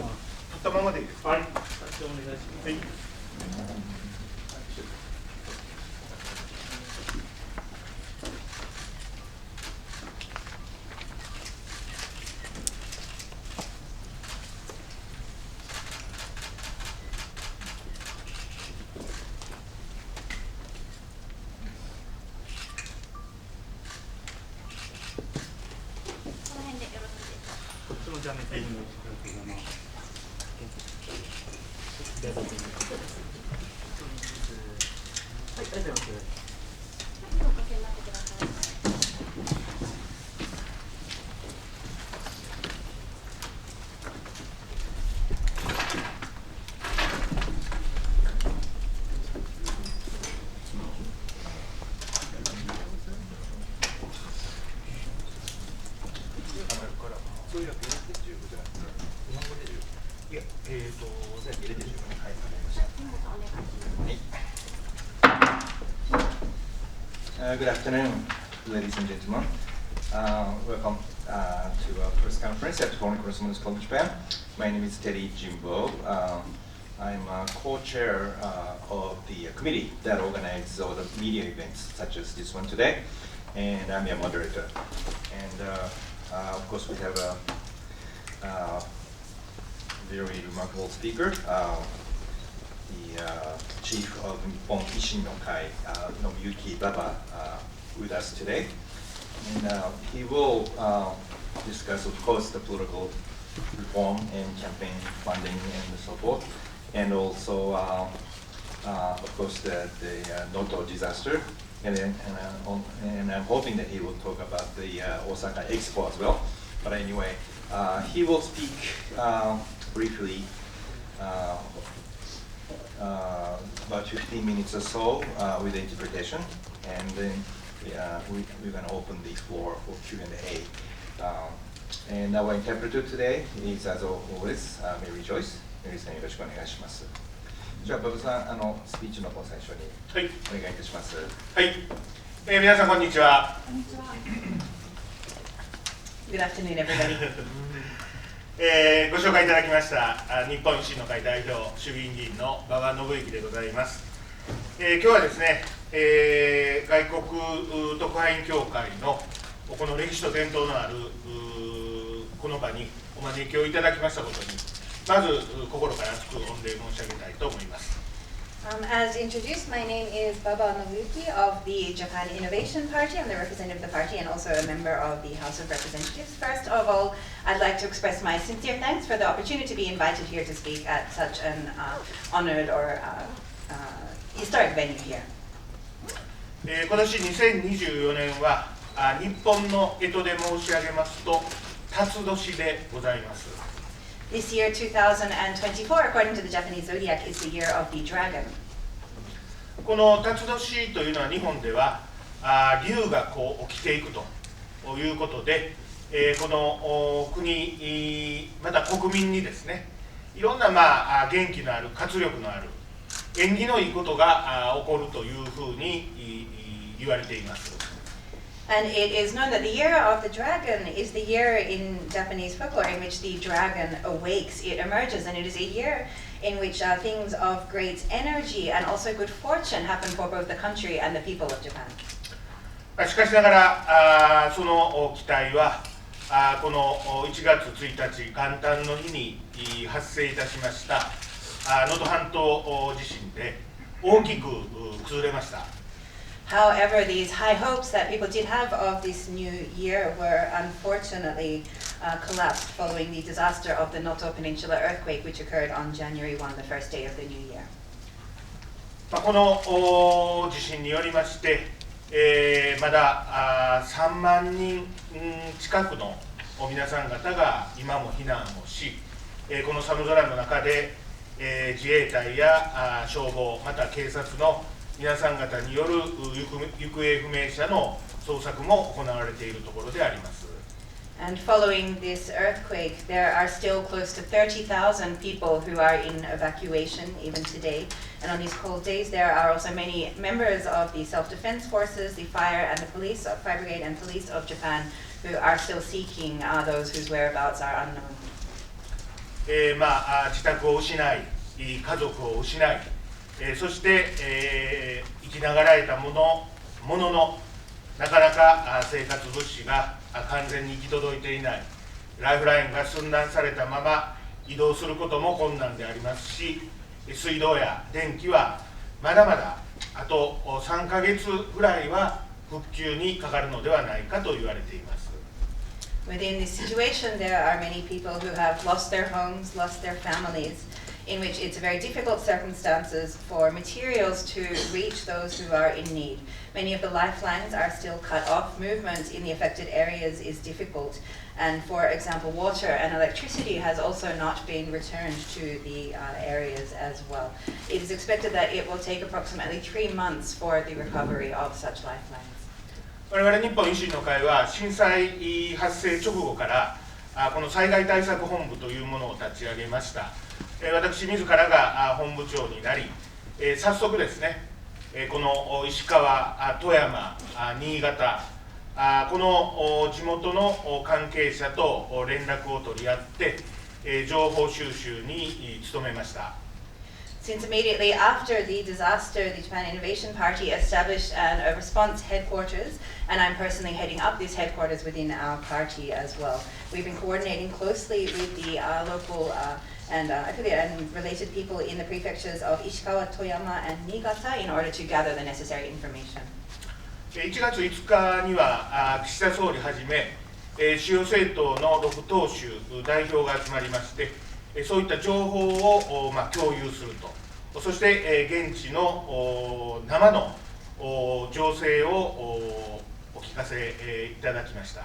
ったままでいいですか。はい。お願いします。はい。じゃあね、はい、Good afternoon, ladies and gentlemen. Welcome to our first conference at Foreign Correspondence College Japan. My name is Teddy Jimbo. I'm a co-chair of the committee that organizes all the media events such as this one today, and I'm a moderator. And of course, we have a very remarkable speaker, the chief of Nippon Ishin no Kai, Nobuyuki Baba, with us today. And he will discuss, of course, the political reform and campaign funding and so forth, and also, of course, the Noto disaster. And I'm hoping that he will talk about the Osaka Expo as well. But anyway, he will speak briefly, about 15 minutes or so with the interpretation, and then we're going to open the floor for Q&A. And our interpreter today is, as always, Mary Joyce. Mary さんよろしくお願いします。じゃあ、馬場さん、スピーチの方最初にお願いいたします。はい。皆さんこんにちは。こんにちは。Good afternoon, everybody. ご紹介いただきました日本維新の会代表衆議院議員の馬場信之でございます。今日はですね、外国特派員協会のこの歴史と伝統のあるこの場にお招きをいただきましたことにまず心から厚く御礼申し上げたいと思います。As introduced, my name is Baba Nobuyuki of the Japan Innovation Party. I'm the representative of the party and also a member of the House of Representatives. First of all, I'd like to express my sincere thanks for the opportunity to be invited here to speak at such an honored or historic venue here. 今年2024年は日本の干支で申し上げますと辰年でございます。This year, 2024, according to the Japanese zodiac, is the year of the dragon. この辰年というのは日本では龍がこう起きていくということで、この国また国民にですね、いろんな元気のある活力のある縁起のいいことが起こるというふうに言われています。And it is known that the year of the dragon is the year in Japanese folklore in which the dragon awakes, it emerges, and it is a year in which things of great energy and also good fortune happen for both the country and the people of Japan. しかしながらその期待はこの1月1日元旦の日に発生いたしました能登半島地震で大きく崩れました。However, these high hopes that people did have of this new year were unfortunately collapsed following the disaster of the Noto Peninsula earthquake, which occurred on January 1, the first day of the new year. この地震によりまして、まだ3万人近くの皆さん方が今も避難をし、この寒空の中で、自衛隊や消防また警察の皆さん方による行方不明者の捜索も行われているところであります。And following this earthquake, there are still close to 30,000 people who are in evacuation even today. And on these cold days, there are also many members of the self-defense forces, the fire and the police, fire brigade and police of Japan, who are still seeking those whose whereabouts are unknown. 自宅を失い、家族を失い、そして、生きながらえたもののなかなか生活物資が完全に行き届いていない、ライフラインが寸断されたまま移動することも困難でありますし、水道や電気はまだまだあと3ヶ月ぐらいは復旧にかかるのではないかと言われています。Within this situation, there are many people who have lost their homes, lost their families, in which it's very difficult circumstances for materials to reach those who are in need. Many of the lifelines are still cut off. Movement in the affected areas is difficult. And for example, water and electricity has also not been returned to the areas as well. It is expected that it will take approximately 3 months for the recovery of such lifelines. 我々日本維新の会は震災発生直後からこの災害対策本部というものを立ち上げました。私自らが本部長になり、早速ですね、この石川、富山、新潟、この地元の関係者と連絡を取り合って、情報収集に努めました。Since immediately after the disaster, the Japan Innovation Party established a response headquarters, and I'm personally heading up this headquarters within our party as well. We've been coordinating closely with the local and affiliate and related people in the prefectures of Ishikawa, Toyama, and Niigata in order to gather the necessary information. 1月5日には岸田総理はじめ、主要政党の6党首代表が集まりまして、そういった情報を共有すると、そして現地の生の情勢をお聞かせいただきました。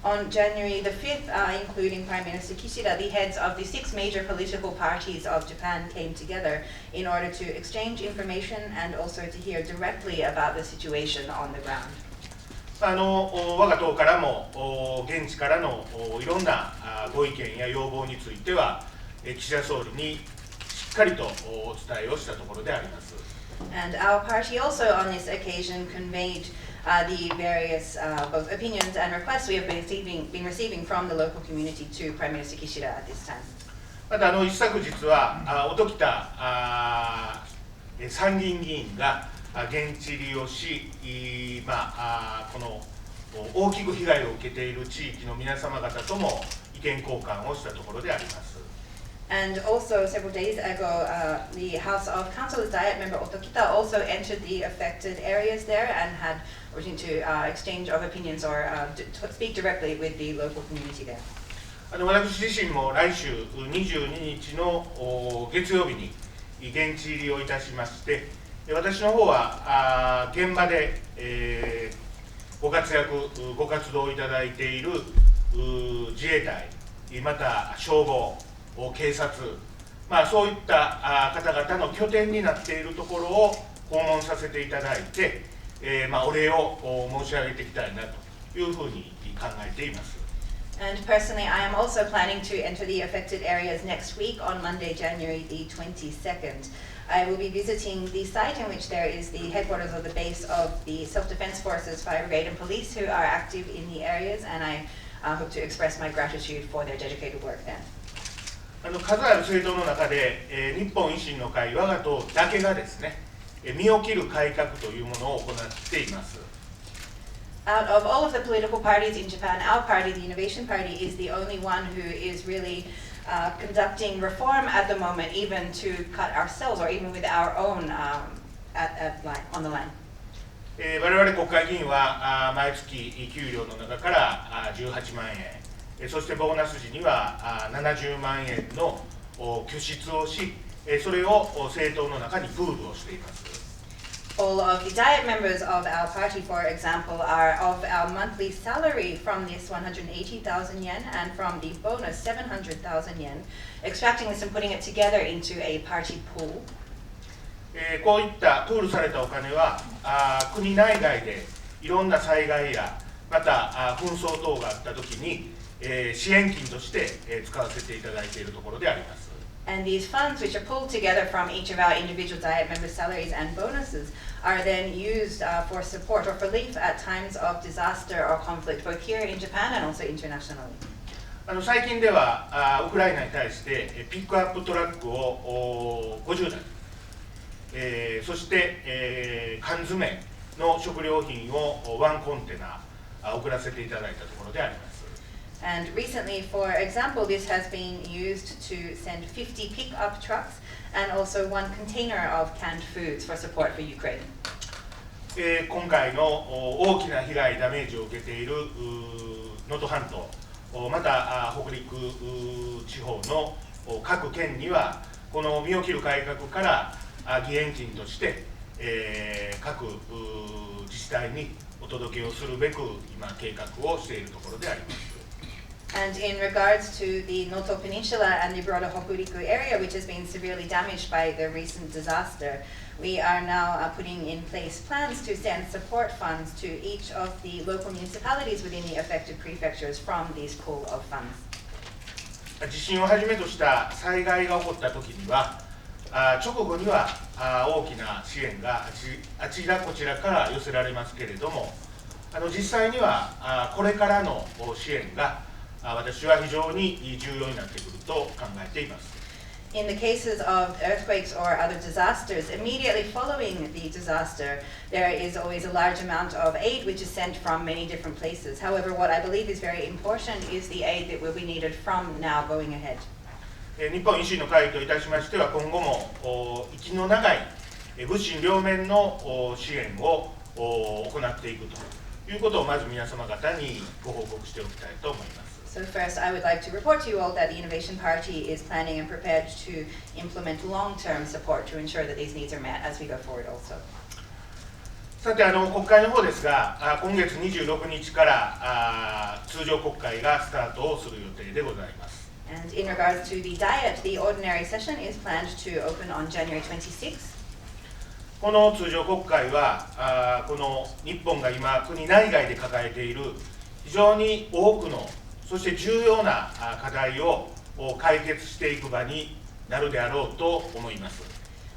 On January the 5th, including Prime Minister Kishida, the heads of the 6 major political parties of Japan came together in order to exchange information and also to hear directly about the situation on the ground. 我が党からも現地からのいろんなご意見や要望については岸田総理にしっかりとお伝えをしたところであります。And our party also on this occasion conveyed the various both opinions and requests we have been receiving from the local community to Prime Minister Kishida at this time. また一昨日は音喜多参議院議員が現地入りをし、この大きく被害を受けている地域の皆様方とも意見交換をしたところであります。And also several days ago, the House of Council's Diet member Noto Peninsula also entered the affected areas there and had opportunity to exchange of opinions or to speak directly with the local community there. 私自身も来週22日の月曜日に現地入りをいたしまして、私の方は現場でご活動いただいている自衛隊、また消防、警察、そういった方々の拠点になっているところを訪問させていただいて、お礼を申し上げていきたいなというふうに考えています。And personally, I am also planning to enter the affected areas next week on Monday, January the 22nd. I will be visiting the site in which there is the headquarters of the base of the Self-Defense Forces, Fire Brigade and Police who are active in the areas, and I hope to express my gratitude for their dedicated work then. 数ある政党の中で、日本維新の会我が党だけがですね、身を切る改革というものを行っています。Out of all of the political parties in Japan, our party, the Innovation Party, is the only one who is really conducting reform at the moment, even to cut ourselves or even with our own on the line. 我々国会議員は毎月給料の中から18万円、そしてボーナス時には70万円の拠出をし、それを政党の中にプールをしています。All of the diet members of our party, for example, are of our monthly salary from this 180,000 yen and from the bonus 700,000 yen, extracting this and putting it together into a party pool. こういったプールされたお金は国内外でいろんな災害やまた紛争等があったときに支援金として使わせていただいているところであります。And these funds, which are pulled together from each of our individual diet members' salaries and bonuses, are then used for support or relief at times of disaster or conflict, both here in Japan and also internationally. 最近ではウクライナに対してピックアップトラックを50台、そして、缶詰の食料品を1コンテナ送らせていただいたところであります。And recently, for example, this has been used to send 50 pickup trucks and also 1 container of canned foods for support for Ukraine. 今回の大きな被害、ダメージを受けている能登半島、また北陸地方の各県には、この身を切る改革から義援金として、各自治体にお届けをするべく今計画をしているところであります。And in regards to the Noto Peninsula and the broader Hokuriku area, which has been severely damaged by the recent disaster, we are now putting in place plans to send support funds to each of the local municipalities within the affected prefectures from this pool of funds. 地震をはじめとした災害が起こった時には、直後には大きな支援があちらこちらから寄せられますけれども、実際にはこれからの支援が私は非常に重要になってくると考えています。In the cases of earthquakes or other disasters, immediately following the disaster, there is always a large amount of aid which is sent from many different places. However, what I believe is very important is the aid that will be needed from now going ahead. 日本維新の会といたしましては、今後も息の長い物心両面の支援を行っていくということをまず皆様方にご報告しておきたいと思います。So first, I would like to report to you all that the Innovation Party is planning and prepared to implement long-term support to ensure that these needs are met as we go forward also. さて、国会の方ですが、今月26日から通常国会がスタートをする予定でございます。And in regards to the Diet, the ordinary session is planned to open on January 26th. この通常国会は、この日本が今、国内外で抱えている非常に多くのそして重要な課題を解決していく場になるであろうと思います。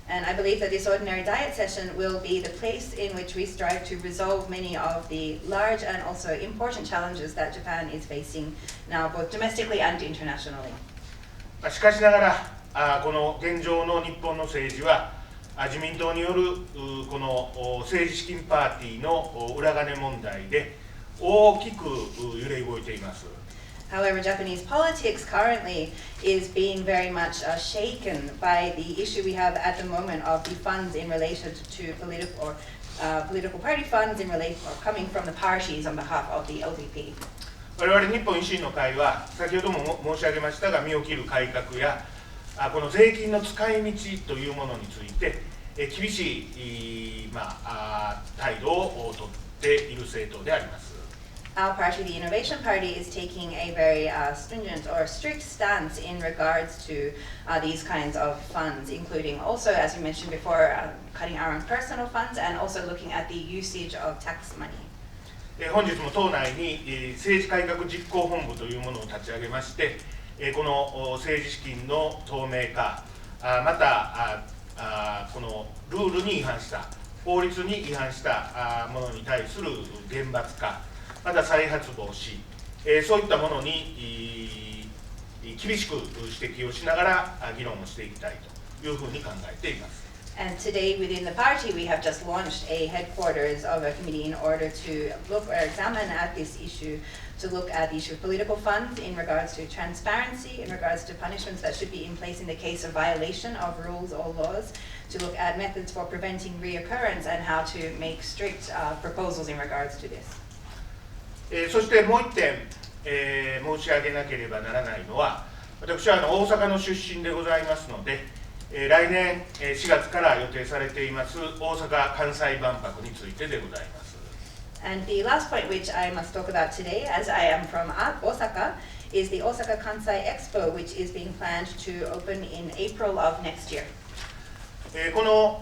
And I believe that this ordinary diet session will be the place in which we strive to resolve many of the large and also important challenges that Japan is facing now, both domestically and internationally. しかしながら、この現状の日本の政治は、自民党によるこの政治資金パーティーの裏金問題で大きく揺れ動いています。However, Japanese politics currently is being very much shaken by the issue we have at the moment of the funds in relation to political party funds in relation or coming from the parties on behalf of the LDP. 我々日本維新の会は先ほども申し上げましたが、身を切る改革やこの税金の使い道というものについて厳しい態度をとっている政党であります。Our party, the Innovation Party, is taking a very stringent or strict stance in regards to these kinds of funds, including also, as you mentioned before, cutting our own personal funds and also looking at the usage of tax money. 本日も党内に政治改革実行本部というものを立ち上げまして、この政治資金の透明化、またこのルールに違反した、法律に違反したものに対する厳罰化、また再発防止、そういったものに厳しく指摘をしながら議論をしていきたいというふうに考えています。And today within the party we have just launched a headquarters of a committee in order to look or examine at this issue, to look at the issue of political funds in regards to transparency, in regards to punishments that should be in place in the case of violation of rules or laws, to look at methods for preventing reoccurrence and how to make strict proposals in regards to this. そしてもう一点、申し上げなければならないのは、私は大阪の出身でございますので、来年4月から予定されています大阪・関西万博についてでございます。And the last point which I must talk about today, as I am from Osaka, is the Osaka Kansai Expo, which is being planned to open in April of next year. この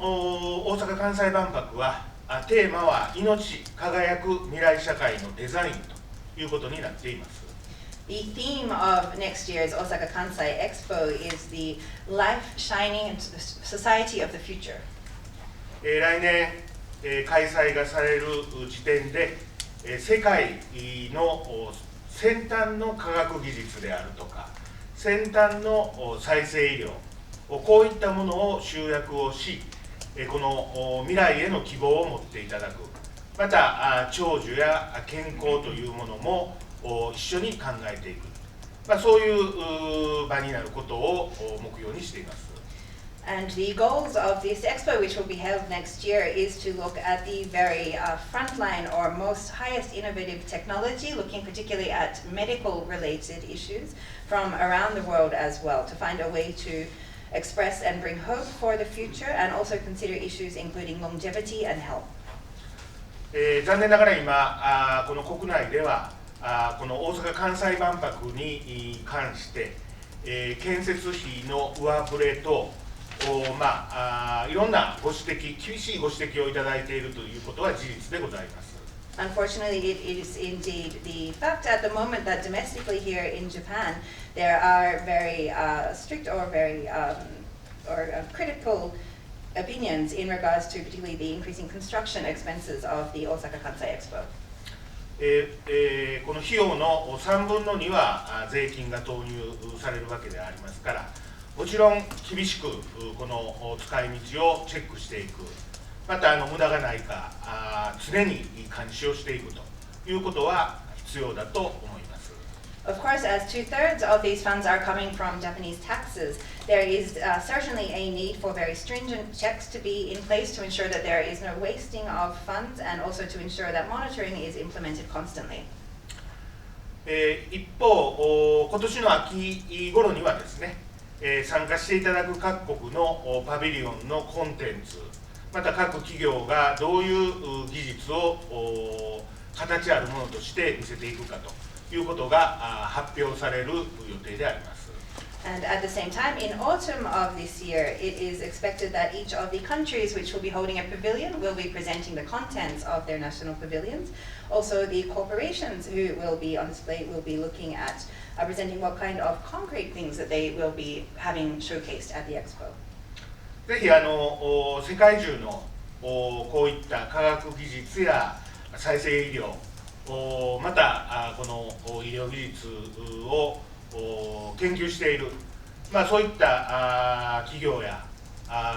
大阪・関西万博はテーマは命輝く未来社会のデザインということになっています。The theme of next year's Osaka Kansai Expo is the life shining society of the future. 来年開催がされる時点で世界の先端の科学技術であるとか、先端の再生医療、こういったものを集約をし、この未来への希望を持っていただく、また長寿や健康というものも一緒に考えていく、そういう場になることを目標にしています。And the goals of this expo, which will be held next year, is to look at the very frontline or most highest innovative technology, looking particularly at medical related issues from around the world as well, to find a way to express and bring hope for the future and also consider issues including longevity and health. 残念ながら今この国内ではこの大阪・関西万博に関して、建設費の上振れといろんなご指摘、厳しいご指摘をいただいているということは事実でございます。Unfortunately, it is indeed the fact at the moment that domestically here in Japan, there are very strict or very critical opinions in regards to particularly the increasing construction expenses of the Osaka Kansai Expo. この費用の3分の2は税金が投入されるわけでありますから、もちろん厳しくこの使い道をチェックしていく、また無駄がないか常に監視をしていくということは必要だと思います。Of course, as 2/3 of these funds are coming from Japanese taxes, there is certainly a need for very stringent checks to be in place to ensure that there is no wasting of funds and also to ensure that monitoring is implemented constantly. 一方、今年の秋頃にはですね、参加していただく各国のパビリオンのコンテンツ、また各企業がどういう技術を形あるものとして見せていくかということが発表される予定であります。And at the same time, in autumn of this year, it is expected that each of the countries which will be holding a pavilion will be presenting the contents of their national pavilions. Also, the corporations who will be on display will be looking at presenting what kind of concrete things that they will be having showcased at the expo. ぜひ世界中のこういった科学技術や再生医療、またこの医療技術を研究している、そういった企業や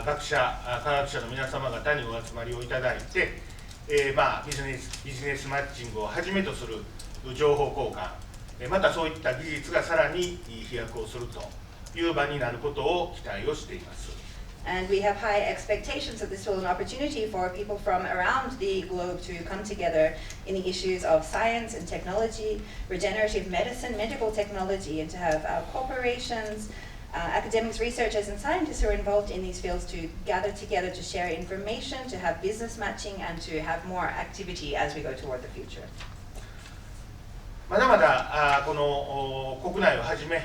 学者、科学者の皆様方にお集まりをいただいて、ビジネスマッチングをはじめとする情報交換、またそういった技術がさらに飛躍をするという場になることを期待をしています。And we have high expectations that this will be an opportunity for people from around the globe to come together in the issues of science and technology, regenerative medicine, medical technology, and to have corporations, academics, researchers, and scientists who are involved in these fields to gather together to share information, to have business matching, and to have more activity as we go toward the future. まだまだこの国内をはじめ、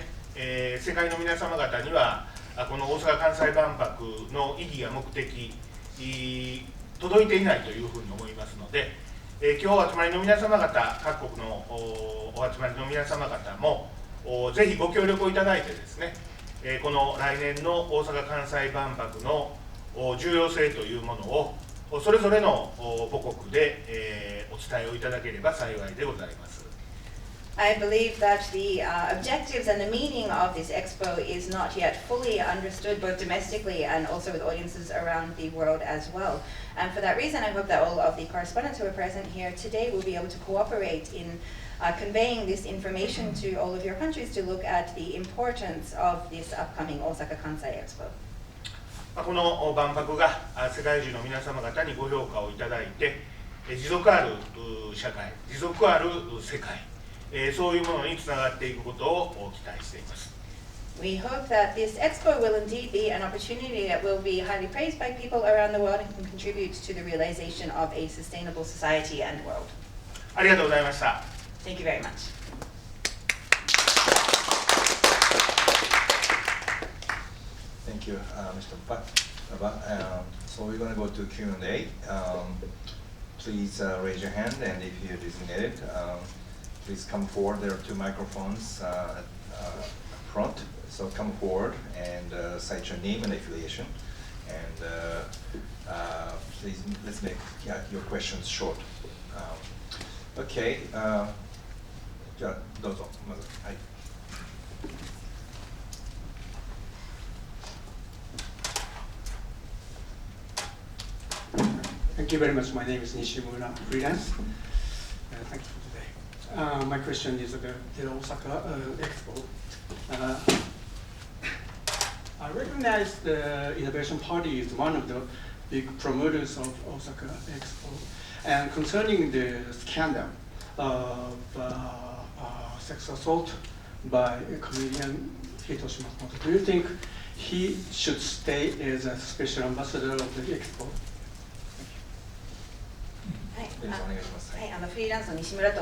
世界の皆様方にはこの大阪・関西万博の意義や目的届いていないというふうに思いますので、今日お集まりの皆様方、各国のお集まりの皆様方もぜひご協力をいただいてですね、この来年の大阪・関西万博の重要性というものをそれぞれの母国でお伝えをいただければ幸いでございます。I believe that the objectives and the meaning of this expo is not yet fully understood both domestically and also with audiences around the world as well. And for that reason, I hope that all of the correspondents who are present here today will be able to cooperate in conveying this information to all of your countries to look at the importance of this upcoming Osaka Kansai Expo. この万博が世界中の皆様方にご評価をいただいて、持続ある社会、持続ある世界、そういうものにつながっていくことを期待しています。We hope that this expo will indeed be an opportunity that will be highly praised by people around the world and can contribute to the realization of a sustainable society and world. ありがとうございました。Thank you very much. Thank you, Mr. Baba. So we're going to go to Q&A. Please raise your hand, and if you're designated, please come forward. There are 2 microphones up front, so come forward and cite your name and affiliation. And please, let's make your questions short. Okay, じゃあどうぞまず。はい。Thank you very much. My name is Nishimura, freelance. Thank you for today. My question is about the Osaka Expo. I recognize the Innovation Party is one of the big promoters of Osaka Expo. And concerning the scandal of sex assault by a comedian Hitoshi Matsumoto, do you think he should stay as a special ambassador of the Expo? お願いします。はい、フリーランスの西村と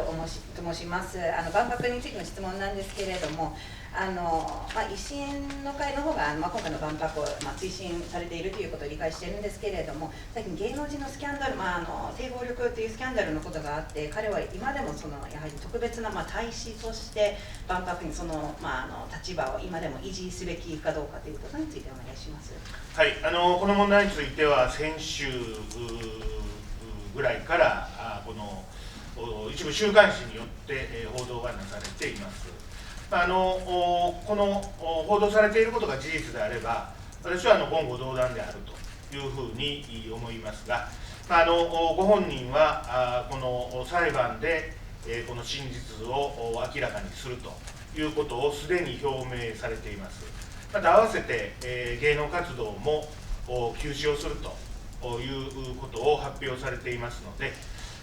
申します。万博についての質問なんですけれども、維新の会の方が今回の万博を推進されているということを理解しているんですけれども、最近芸能人のスキャンダル、性暴力というスキャンダルのことがあって、彼は今でもやはり特別な大使として万博に立場を今でも維持すべきかどうかということについてお願いします。はい、この問題については先週ぐらいからこの一部週刊誌によって報道がなされています。この報道されていることが事実であれば、私は言語道断であるというふうに思いますが、ご本人はこの裁判でこの真実を明らかにするということをすでに表明されています。また合わせて芸能活動も休止をするということを発表されていますので、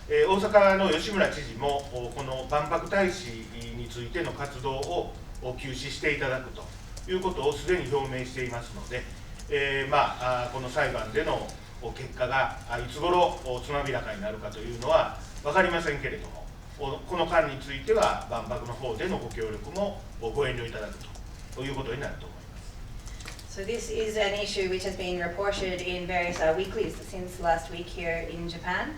大阪の吉村知事もこの万博大使についての活動を休止していただくということをすでに表明していますので、この裁判での結果がいつ頃つまびらかになるかというのは分かりませんけれども、この間については万博の方でのご協力もご遠慮いただくということになると思います。So this is an issue which has been reported in various weeklies since last week here in Japan.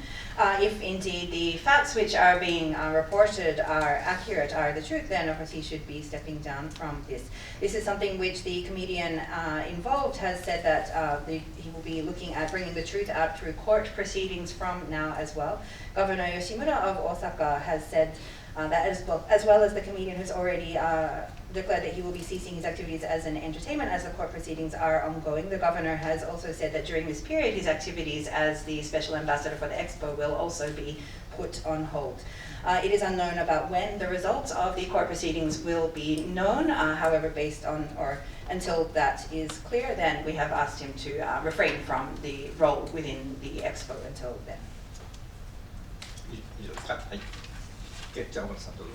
If indeed the facts which are being reported are accurate, are the truth, then of course he should be stepping down from this. This is something which the comedian involved has said that he will be looking at bringing the truth out through court proceedings from now as well. Governor Yoshimura of Osaka has said that as well as the comedian who's already declared that he will be ceasing his activities as an entertainment as the court proceedings are ongoing. The governor has also said that during this period his activities as the special ambassador for the Expo will also be put on hold. It is unknown about when the results of the court proceedings will be known. However, based on or until that is clear, then we have asked him to refrain from the role within the Expo until then. 以上ですか。はい。じゃあ小原さんどうぞ。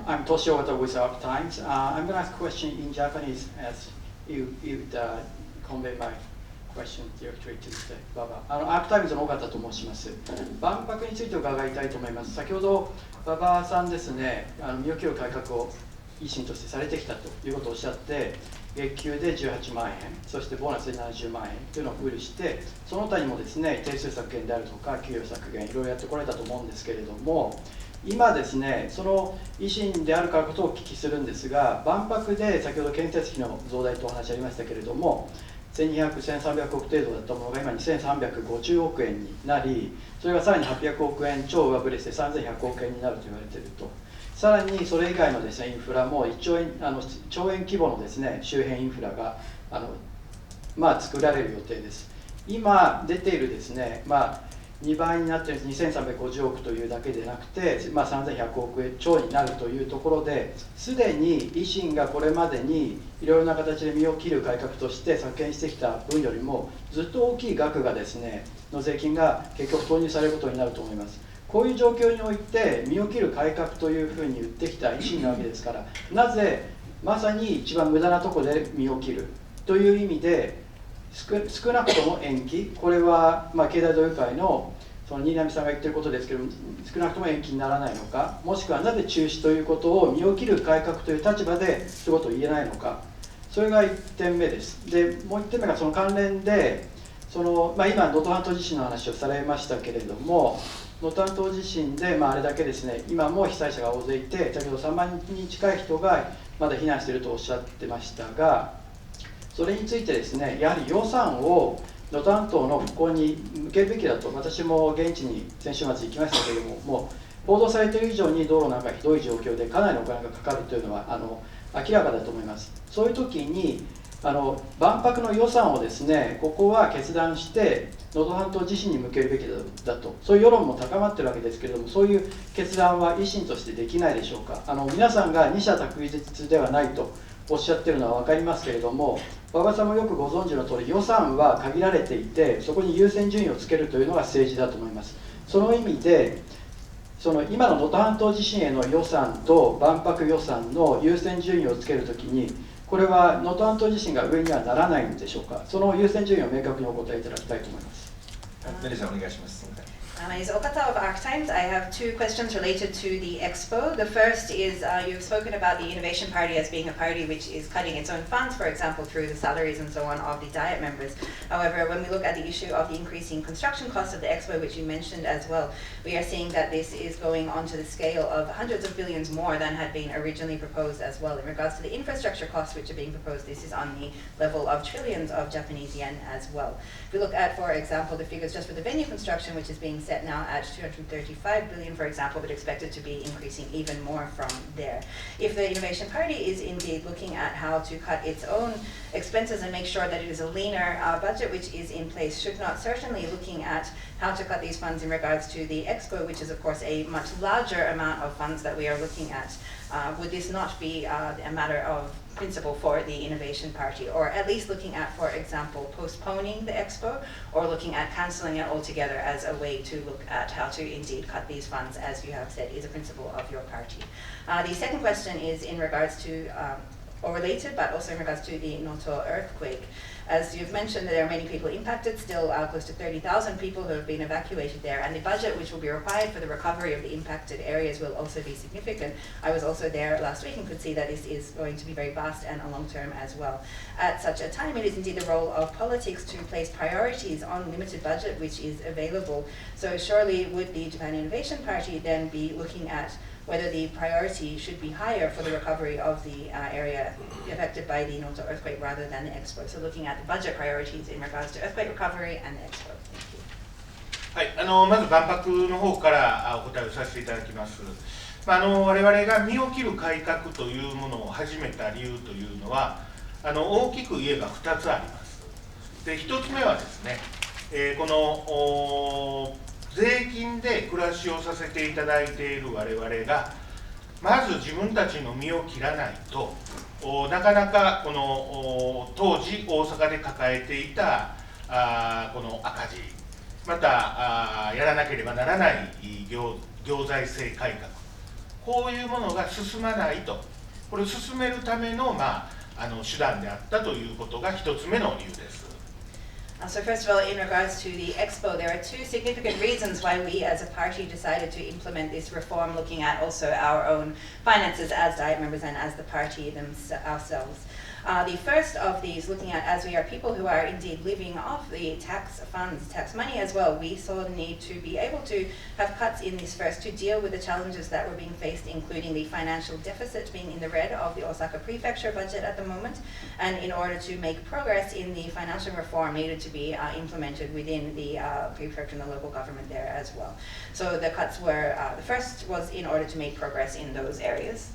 I'm Toshio Wata with Arc Times. I'm going to ask a question in Japanese as you convey my question directly to Mr. Baba. アークタイムズの尾形と申します。万博について伺いたいと思います。先ほど馬場さんですね、身を切る改革を維新としてされてきたということをおっしゃって、月給で18万円、そしてボーナスで70万円というのを付与して、その他にもですね、定数削減であるとか、給与削減、いろいろやってこられたと思うんですけれども、今ですね、その維新であるからことをお聞きするんですが、万博で先ほど建設費の増大とお話ありましたけれども、1200、1300億程度だったものが今2350億円になり、それがさらに800億円超上振れして3100億円になると言われていると。さらにそれ以外のですね、インフラも1兆円規模のですね、周辺インフラが作られる予定です。今出ているですね、2倍になっている2350億というだけでなくて、3100億円超になるというところで、すでに維新がこれまでにいろいろな形で身を切る改革として削減してきた分よりもずっと大きい額がですね、の税金が結局投入されることになると思います。こういう状況において身を切る改革というふうに言ってきた維新なわけですから、なぜまさに一番無駄なところで身を切るという意味で少なくとも延期、これは経済同友会の新浪さんが言っていることですけども、少なくとも延期にならないのか、もしくはなぜ中止ということを身を切る改革という立場でそういうことを言えないのか、それが1点目です。で、もう1点目がその関連で、今、能登半島地震の話をされましたけれども、能登半島地震で、あれだけですね、今も被災者が大勢いて、先ほど3万人近い人がまだ避難しているとおっしゃってましたが、それについてですね、やはり予算を能登半島の復興に向けるべきだと、私も現地に先週末行きましたけれども、もう報道されている以上に道路なんかひどい状況でかなりのお金がかかるというのは明らかだと思います。そういう時に万博の予算をですね、ここは決断して能登半島自身に向けるべきだと、そういう世論も高まっているわけですけれども、そういう決断は維新としてできないでしょうか。皆さんが二者択一ではないとおっしゃっているのは分かりますけれども、馬場さんもよくご存知の通り、予算は限られていて、そこに優先順位をつけるというのが政治だと思います。その意味で、今の能登半島地震への予算と万博予算の優先順位をつけるときに、これは能登半島地震が上にはならないんでしょうか。その優先順位を明確にお答えいただきたいと思います。メリさんお願いします。Is Okata of Arctimes. I have two questions related to the Expo. The first is you've spoken about the Innovation Party as being a party which is cutting its own funds, for example, through the salaries and so on of the Diet members. However, when we look at the issue of the increasing construction costs of the Expo, which you mentioned as well, we are seeing that this is going on to the scale of hundreds of billions more than had been originally proposed as well. In regards to the infrastructure costs which are being proposed, this is on the level of trillions of Japanese yen as well. If we look at, for example, the figures just for the venue construction, which is being set now at 235 billion, for example, but expected to be increasing even more from there. If the Innovation Party is indeed looking at how to cut its own expenses and make sure that it is a leaner budget which is in place, should not certainly looking at how to cut these funds in regards to the Expo, which is of course a much larger amount of funds that we are looking at. Would this not be a matter of principle for the Innovation Party, or at least looking at, for example, postponing the Expo, or looking at cancelling it altogether as a way to look at how to indeed cut these funds, as you have said is a principle of your party? The second question is in regards to, or related, but also in regards to the Noto earthquake. As you've mentioned, there are many people impacted, still close to 30,000 people who have been evacuated there, and the budget which will be required for the recovery of the impacted areas will also be significant. I was also there last week and could see that this is going to be very vast and long-term as well. At such a time, it is indeed the role of politics to place priorities on limited budget which is available. So surely would the Japan Innovation Party then be looking at whether the priority should be higher for the recovery of the area affected by the Noto earthquake rather than the Expo. So looking at the budget priorities in regards to earthquake recovery and the Expo. Thank you. はい、まず万博の方からお答えをさせていただきます。我々が身を切る改革というものを始めた理由というのは、大きく言えば2つあります。で、1つ目はですね、この税金で暮らしをさせていただいている我々がまず自分たちの身を切らないとなかなかこの当時大阪で抱えていたこの赤字、またやらなければならない行財政改革、こういうものが進まないと、これを進めるための、手段であったということが1つ目の理由です。So first of all, in regards to the Expo, there are two significant reasons why we as a party decided to implement this reform, looking at also our own finances as Diet members and as the party ourselves. The first of these, looking at as we are people who are indeed living off the tax funds, tax money as well, we saw the need to be able to have cuts in this first to deal with the challenges that were being faced, including the financial deficit being in the red of the Osaka prefecture budget at the moment, and in order to make progress in the financial reform needed to be implemented within the prefecture and the local government there as well. So the cuts were, the first was in order to make progress in those areas.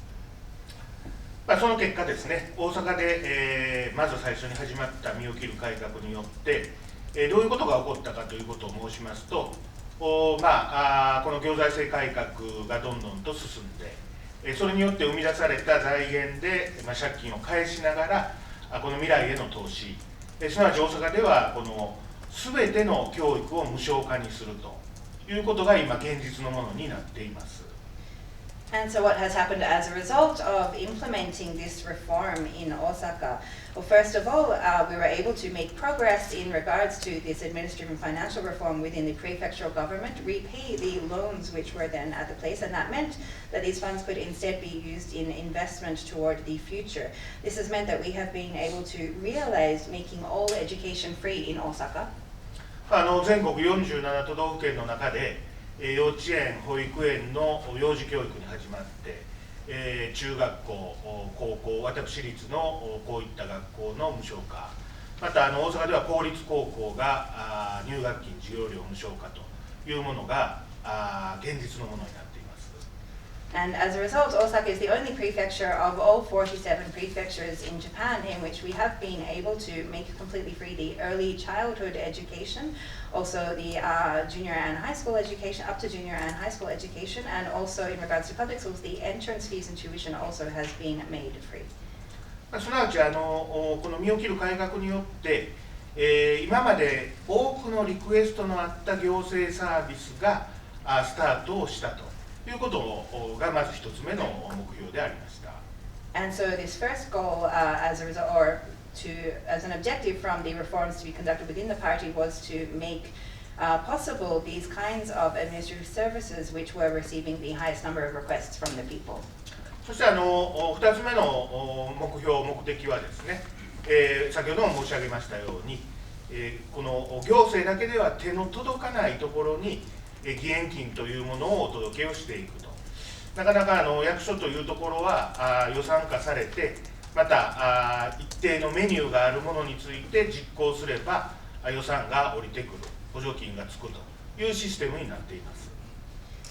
その結果ですね、大阪で、まず最初に始まった身を切る改革によって、どういうことが起こったかということを申しますと、この行財政改革がどんどんと進んで、それによって生み出された財源で、借金を返しながらこの未来への投資、すなわち大阪ではこの全ての教育を無償化にするということが今現実のものになっています。And so what has happened as a result of implementing this reform in Osaka? Well, first of all, we were able to make progress in regards to this administrative and financial reform within the prefectural government, repay the loans which were then at the place, and that meant that these funds could instead be used in investment toward the future. This has meant that we have been able to realize making all education free in Osaka. 全国47都道府県の中で幼稚園、保育園の幼児教育に始まって、中学校、高校、私立のこういった学校の無償化、また大阪では公立高校が入学金授業料無償化というものが現実のものになっています。And as a result, Osaka is the only prefecture of all 47 prefectures in Japan in which we have been able to make completely free the early childhood education, also the junior and high school education, up to junior and high school education, and also in regards to public schools, the entrance fees and tuition also has been made free. すなわちこの身を切る改革によって、今まで多くのリクエストのあった行政サービスがスタートをしたということがまず一つ目の目標でありました。And so this first goal, as a result, or as an objective from the reforms to be conducted within the party, was to make possible these kinds of administrative services which were receiving the highest number of requests from the people. そして2つ目の目標、目的はですね、先ほども申し上げましたように、この行政だけでは手の届かないところに義援金というものをお届けをしていくと。なかなか役所というところは予算化されて、また一定のメニューがあるものについて実行すれば予算が降りてくる、補助金がつくというシステムになっています。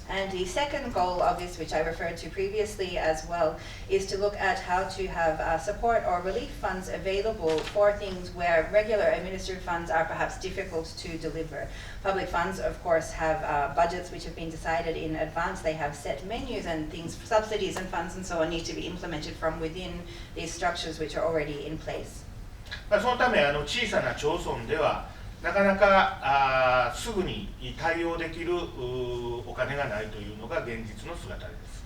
And the second goal of this, which I referred to previously as well, is to look at how to have support or relief funds available for things where regular administrative funds are perhaps difficult to deliver. Public funds, of course, have budgets which have been decided in advance. They have set menus and things, subsidies and funds and so on need to be implemented from within these structures which are already in place. そのため小さな町村ではなかなかすぐに対応できるお金がないというのが現実の姿です。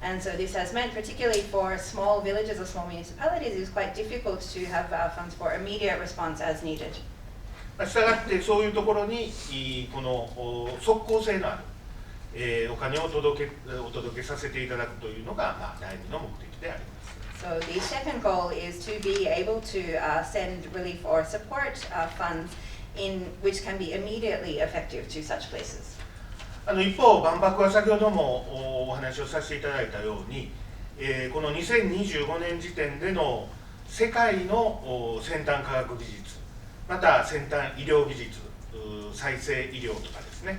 And so this has meant, particularly for small villages or small municipalities, it's quite difficult to have funds for immediate response as needed. したがってそういうところにこの即効性のあるお金をお届けさせていただくというのが第二の目的であります。So the second goal is to be able to send relief or support funds in which can be immediately effective to such places. 一方、万博は先ほどもお話をさせていただいたように、この2025年時点での世界の先端科学技術、また先端医療技術、再生医療とかですね、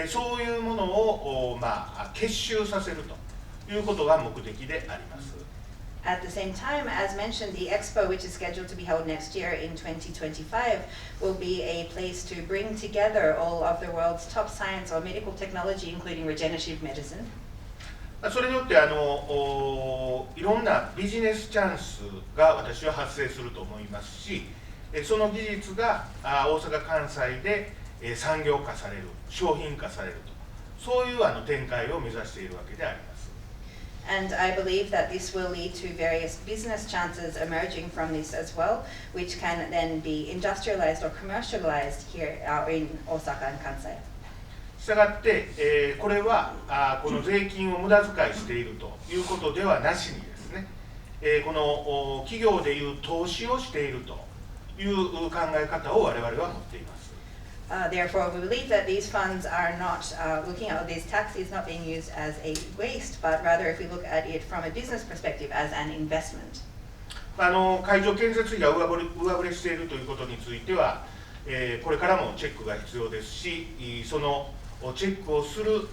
そういうものを結集させるということが目的であります。At the same time, as mentioned, the Expo, which is scheduled to be held next year in 2025, will be a place to bring together all of the world's top science or medical technology, including regenerative medicine. それによっていろんなビジネスチャンスが私は発生すると思いますし、その技術が大阪・関西で産業化される、商品化されると、そういう展開を目指しているわけであります。And I believe that this will lead to various business chances emerging from this as well, which can then be industrialized or commercialized here in Osaka and Kansai. したがって、これはこの税金を無駄遣いしているということではなしにですね、この企業でいう投資をしているという考え方を我々は持っています。Therefore, we believe that these funds are not looking at this tax is not being used as a waste, but rather if we look at it from a business perspective as an investment. 会場建設費が上振れしているということについては、これからもチェックが必要ですし、そのチェックをする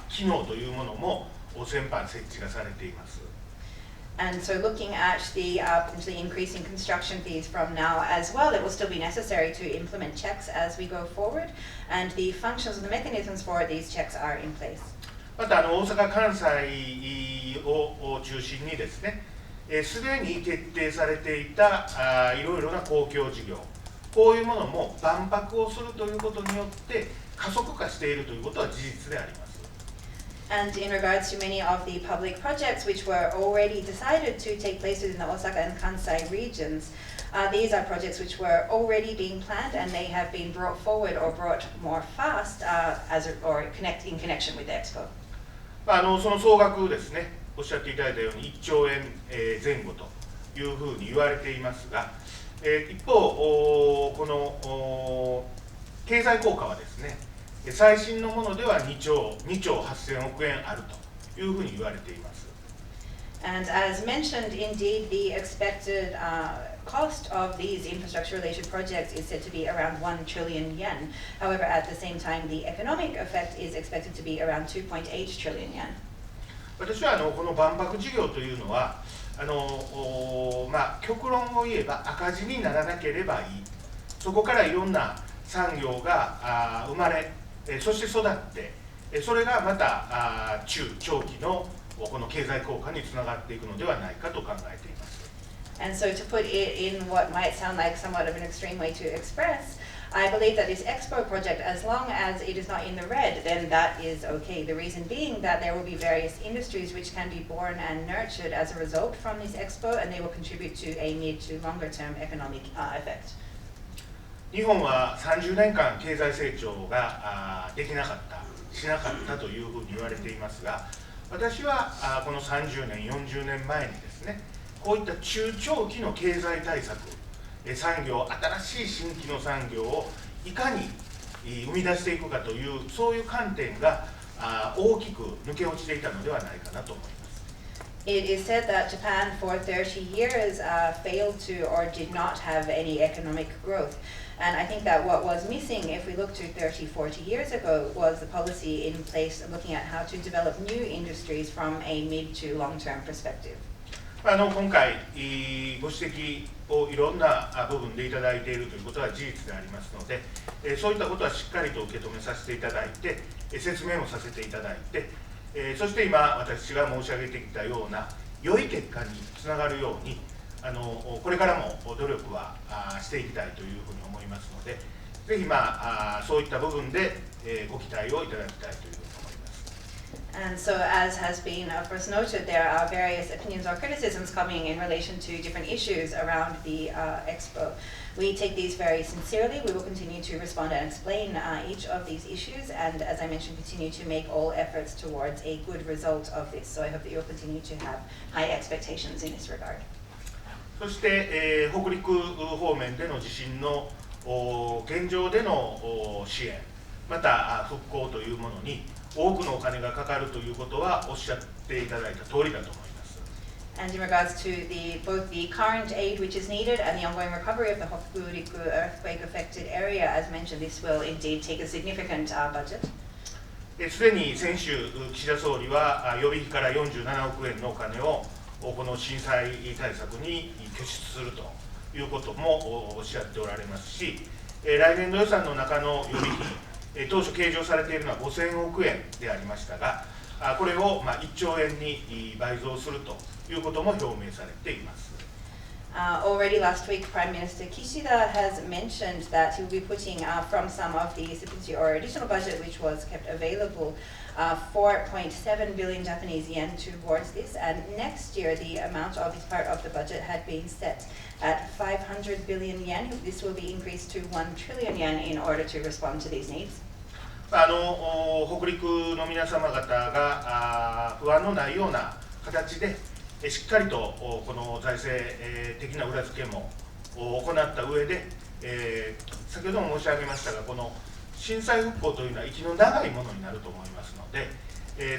機能というものも先般設置がされています。And so looking at the potentially increasing construction fees from now as well, it will still be necessary to implement checks as we go forward, and the functions and the mechanisms for these checks are in place. また大阪・関西を中心にですね、すでに決定されていたいろいろな公共事業、こういうものも万博をするということによって加速化しているということは事実であります。And in regards to many of the public projects which were already decided to take place within the Osaka and Kansai regions, these are projects which were already being planned and they have been brought forward or brought more fast in connection with the Expo. その総額ですね、おっしゃっていただいたように1兆円前後というふうに言われていますが、一方この経済効果はですね、最新のものでは2兆8000億円あるというふうに言われています。And as mentioned, indeed, the expected cost of these infrastructure-related projects is said to be around 1 trillion yen. However, at the same time, the economic effect is expected to be around 2.8 trillion yen. 私はこの万博事業というのは極論を言えば赤字にならなければいい、そこからいろんな産業が生まれ、そして育って、それがまた中長期のこの経済効果につながっていくのではないかと考えています。And so to put it in what might sound like somewhat of an extreme way to express, I believe that this Expo project, as long as it is not in the red, then that is okay. The reason being that there will be various industries which can be born and nurtured as a result from this Expo, and they will contribute to a mid to longer term economic effect. 日本は30年間経済成長ができなかった、しなかったというふうに言われていますが、私はこの30年、40年前にですね、こういった中長期の経済対策、産業、新しい新規の産業をいかに生み出していくかという、そういう観点が大きく抜け落ちていたのではないかなと思います。It is said that Japan for 30 years failed to or did not have any economic growth. And I think that what was missing, if we look to 30, 40 years ago, was the policy in place looking at how to develop new industries from a mid to long-term perspective. 今回ご指摘をいろんな部分でいただいているということは事実でありますので、そういったことはしっかりと受け止めさせていただいて、説明もさせていただいて、そして今私が申し上げてきたような良い結果につながるようにこれからも努力はしていきたいというふうに思いますので、ぜひそういった部分でご期待をいただきたいというふうに思います。And so, as has been of course noted, there are various opinions or criticisms coming in relation to different issues around the Expo. We take these very sincerely. We will continue to respond and explain each of these issues, and as I mentioned, continue to make all efforts towards a good result of this. So I hope that you'll continue to have high expectations in this regard. そして、北陸方面での地震の現状での支援、また復興というものに多くのお金がかかるということはおっしゃっていただいた通りだと思います。And in regards to both the current aid which is needed and the ongoing recovery of the Hokuriku earthquake-affected area, as mentioned, this will indeed take a significant budget. すでに先週、岸田総理は予備費から47億円のお金をこの震災対策に拠出するということもおっしゃっておられますし、来年度予算の中の予備費、当初計上されているのは5000億円でありましたが、これを1兆円に倍増するということも表明されています。Already last week, Prime Minister Kishida has mentioned that he will be putting from some of the supplementary or additional budget which was kept available 4.7 billion Japanese yen towards this, and next year the amount of this part of the budget had been set at 500 billion yen. This will be increased to 1 trillion yen in order to respond to these needs. 北陸の皆様方が不安のないような形でしっかりとこの財政的な裏付けも行った上で、先ほども申し上げましたが、この震災復興というのは息の長いものになると思いますので、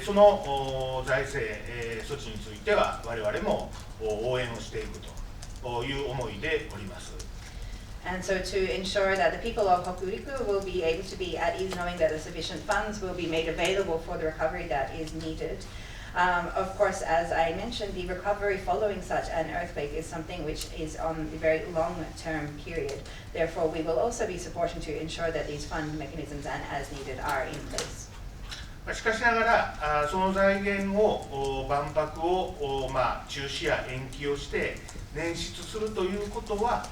その財政措置については我々も応援をしていくという思いでおります。And so to ensure that the people of Hokuriku will be able to be at ease knowing that the sufficient funds will be made available for the recovery that is needed. Of course, as I mentioned, the recovery following such an earthquake is something which is on a very long-term period. Therefore, we will also be supporting to ensure that these fund mechanisms and as needed are in place. しかしながら、その財源を万博を中止や延期をして捻出するということは、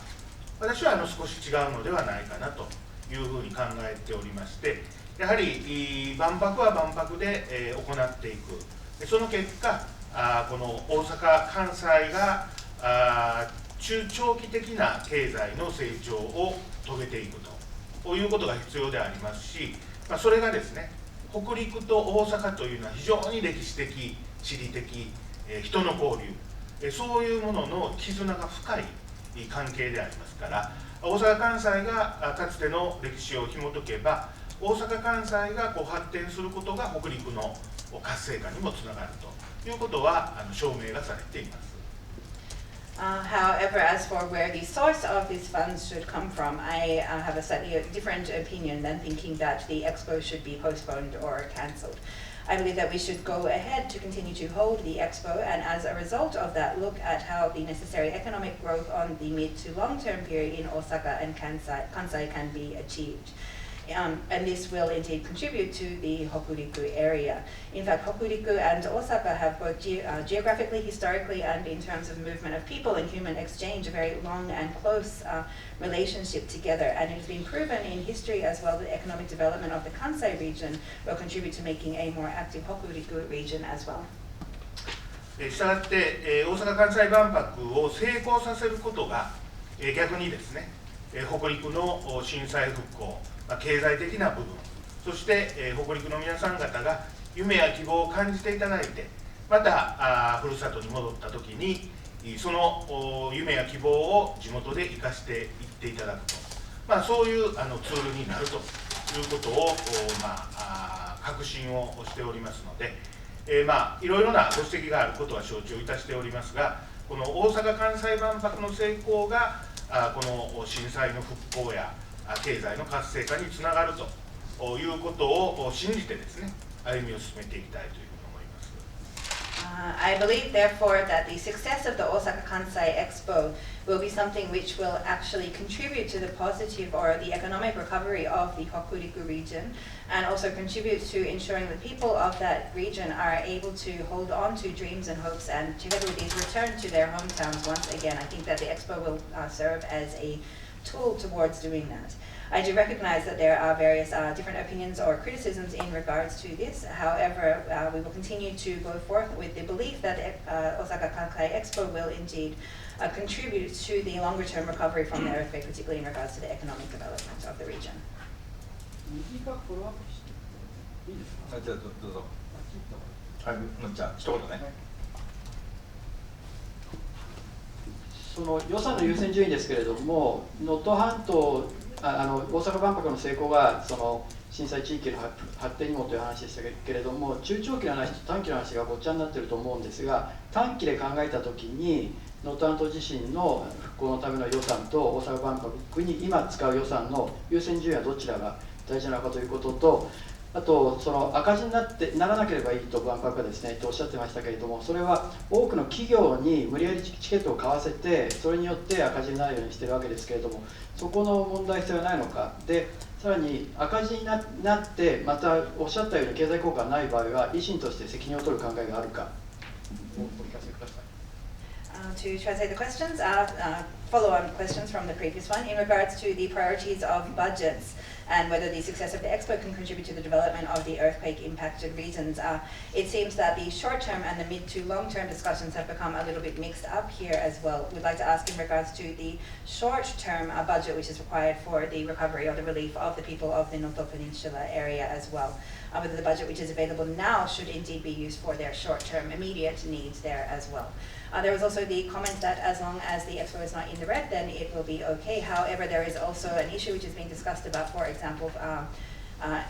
私は少し違うのではないかなというふうに考えておりまして、やはり万博は万博で行っていく。その結果、この大阪・関西が中長期的な経済の成長を遂げていくということが必要でありますし、それがですね、北陸と大阪というのは非常に歴史的、地理的、人の交流、そういうものの絆が深い関係でありますから、大阪・関西がかつての歴史を紐解けば、大阪・関西が発展することが北陸の活性化にもつながるということは証明がされています。However, as for where the source of these funds should come from, I have a slightly different opinion than thinking that the expo should be postponed or cancelled. I believe that we should go ahead to continue to hold the expo, and as a result of that, look at how the necessary economic growth on the mid to long-term period in Osaka and Kansai can be achieved. And this will indeed contribute to the Hokuriku area. In fact, Hokuriku and Osaka have both geographically, historically, and in terms of movement of people and human exchange, a very long and close relationship together. And it has been proven in history as well that economic development of the Kansai region will contribute to making a more active Hokuriku region as well. したがって、大阪・関西万博を成功させることが、逆にですね、北陸の震災復興、経済的な部分、そして、北陸の皆さん方が夢や希望を感じていただいて、またふるさとに戻ったときに、その夢や希望を地元で生かしていっていただくと、そういうツールになるということを、確信をしておりますので、いろいろなご指摘があることは承知をいたしておりますが、この大阪・関西万博の成功が、この震災の復興や経済の活性化につながるということを信じてですね、歩みを進めていきたいというふうに思います。I believe, therefore, that the success of the Osaka Kansai Expo will be something which will actually contribute to the positive or the economic recovery of the Hokuriku region, and also contribute to ensuring that people of that region are able to hold on to dreams and hopes, and together with these return to their hometowns once again. I think that the Expo will serve as a tool towards doing that. I do recognize that there are various different opinions or criticisms in regards to this. However, we will continue to go forth with the belief that Osaka Kansai Expo will indeed contribute to the longer-term recovery from the earthquake, particularly in regards to the economic development of the region. じゃあどうぞ。じゃあ一言ね。その予算の優先順位ですけれども、能登半島、大阪万博の成功がその震災地域の発展にもという話でしたけれども、中長期の話と短期の話がごっちゃになっていると思うんですが、短期で考えたときに、能登半島地震の復興のための予算と大阪万博に今使う予算の優先順位はどちらが大事なのかということと、あとその赤字にならなければいいと万博がですねとおっしゃってましたけれども、それは多くの企業に無理やりチケットを買わせて、それによって赤字になるようにしているわけですけれども、そこの問題性はないのか。でさらに赤字になってまたおっしゃったように経済効果がない場合は維新として責任を取る考えがあるかお聞かせください。To translate the questions, follow-on questions from the previous one in regards to the priorities of budgets and whether the success of the expo can contribute to the development of the earthquake-impacted regions. It seems that the short-term and the mid to long-term discussions have become a little bit mixed up here as well. We'd like to ask in regards to the short-term budget which is required for the recovery or the relief of the people of the Noto Peninsula area as well. Whether the budget which is available now should indeed be used for their short-term immediate needs there as well. There was also the comment that as long as the expo is not in the red, then it will be okay. However, there is also an issue which is being discussed about, for example,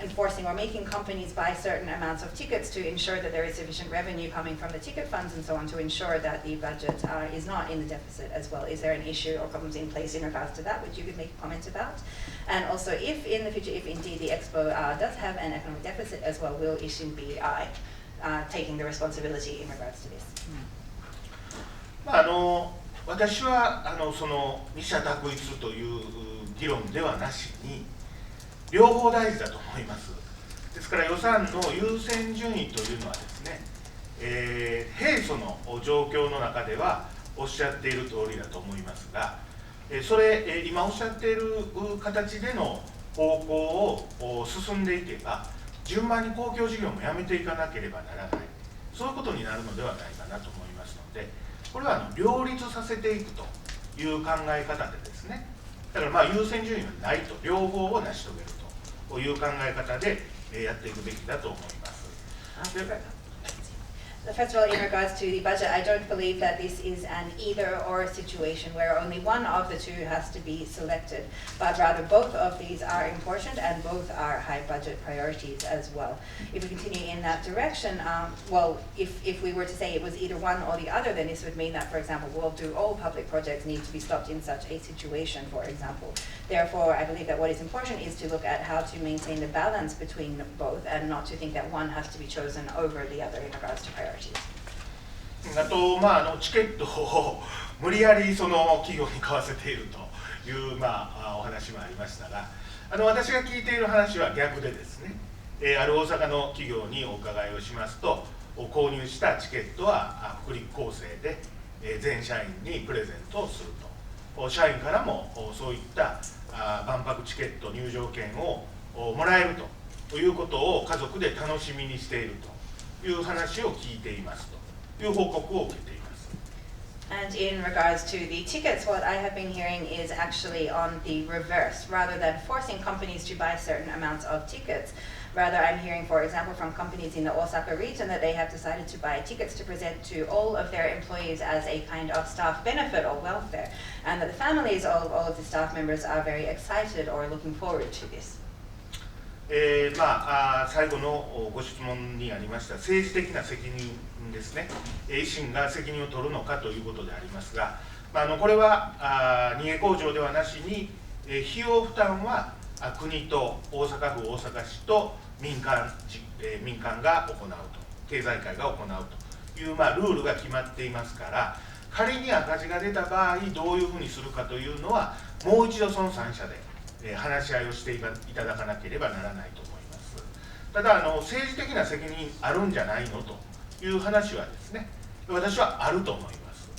enforcing or making companies buy certain amounts of tickets to ensure that there is sufficient revenue coming from the ticket funds and so on to ensure that the budget is not in the deficit as well. Is there an issue or problems in place in regards to that which you could make a comment about? And also, if in the future, if indeed the expo does have an economic deficit as well, will Ishin be taking the responsibility in regards to this? 私はその二者択一という議論ではなしに両方大事だと思います。ですから予算の優先順位というのはですね、平素の状況の中ではおっしゃっている通りだと思いますが、それ今おっしゃっている形での方向を進んでいけば順番に公共事業もやめていかなければならない、そういうことになるのではないかなと思いますので、これは両立させていくという考え方でですね、だから優先順位はないと、両方を成し遂げるという考え方でやっていくべきだと思います。First of all, in regards to the budget, I don't believe that this is an either-or situation where only one of the two has to be selected, but rather both of these are important and both are high-budget priorities as well. If we continue in that direction, well, if we were to say it was either one or the other, then this would mean that, for example, well, do all public projects need to be stopped in such a situation, for example? Therefore, I believe that what is important is to look at how to maintain the balance between both and not to think that one has to be chosen over the other in regards to priorities. あと、チケットを無理やりその企業に買わせているという、お話もありましたが、私が聞いている話は逆でですね、ある大阪の企業にお伺いをしますと、購入したチケットは福利厚生で全社員にプレゼントをすると、社員からもそういった万博チケット入場券をもらえるということを家族で楽しみにしているという話を聞いていますという報告を受けています。And in regards to the tickets, what I have been hearing is actually on the reverse. Rather than forcing companies to buy certain amounts of tickets, rather I'm hearing, for example, from companies in the Osaka region that they have decided to buy tickets to present to all of their employees as a kind of staff benefit or welfare, and that the families of all of the staff members are very excited or looking forward to this. 最後のご質問にありました政治的な責任ですね、維新が責任を取るのかということでありますが、これは逃げ工場ではなしに、費用負担は国と大阪府、大阪市と民間が行うと、経済界が行うという、ルールが決まっていますから、仮に赤字が出た場合どういうふうにするかというのはもう一度その3社で話し合いをしていただかなければならないと思います。ただ政治的な責任あるんじゃないのという話はですね、私はあると思います。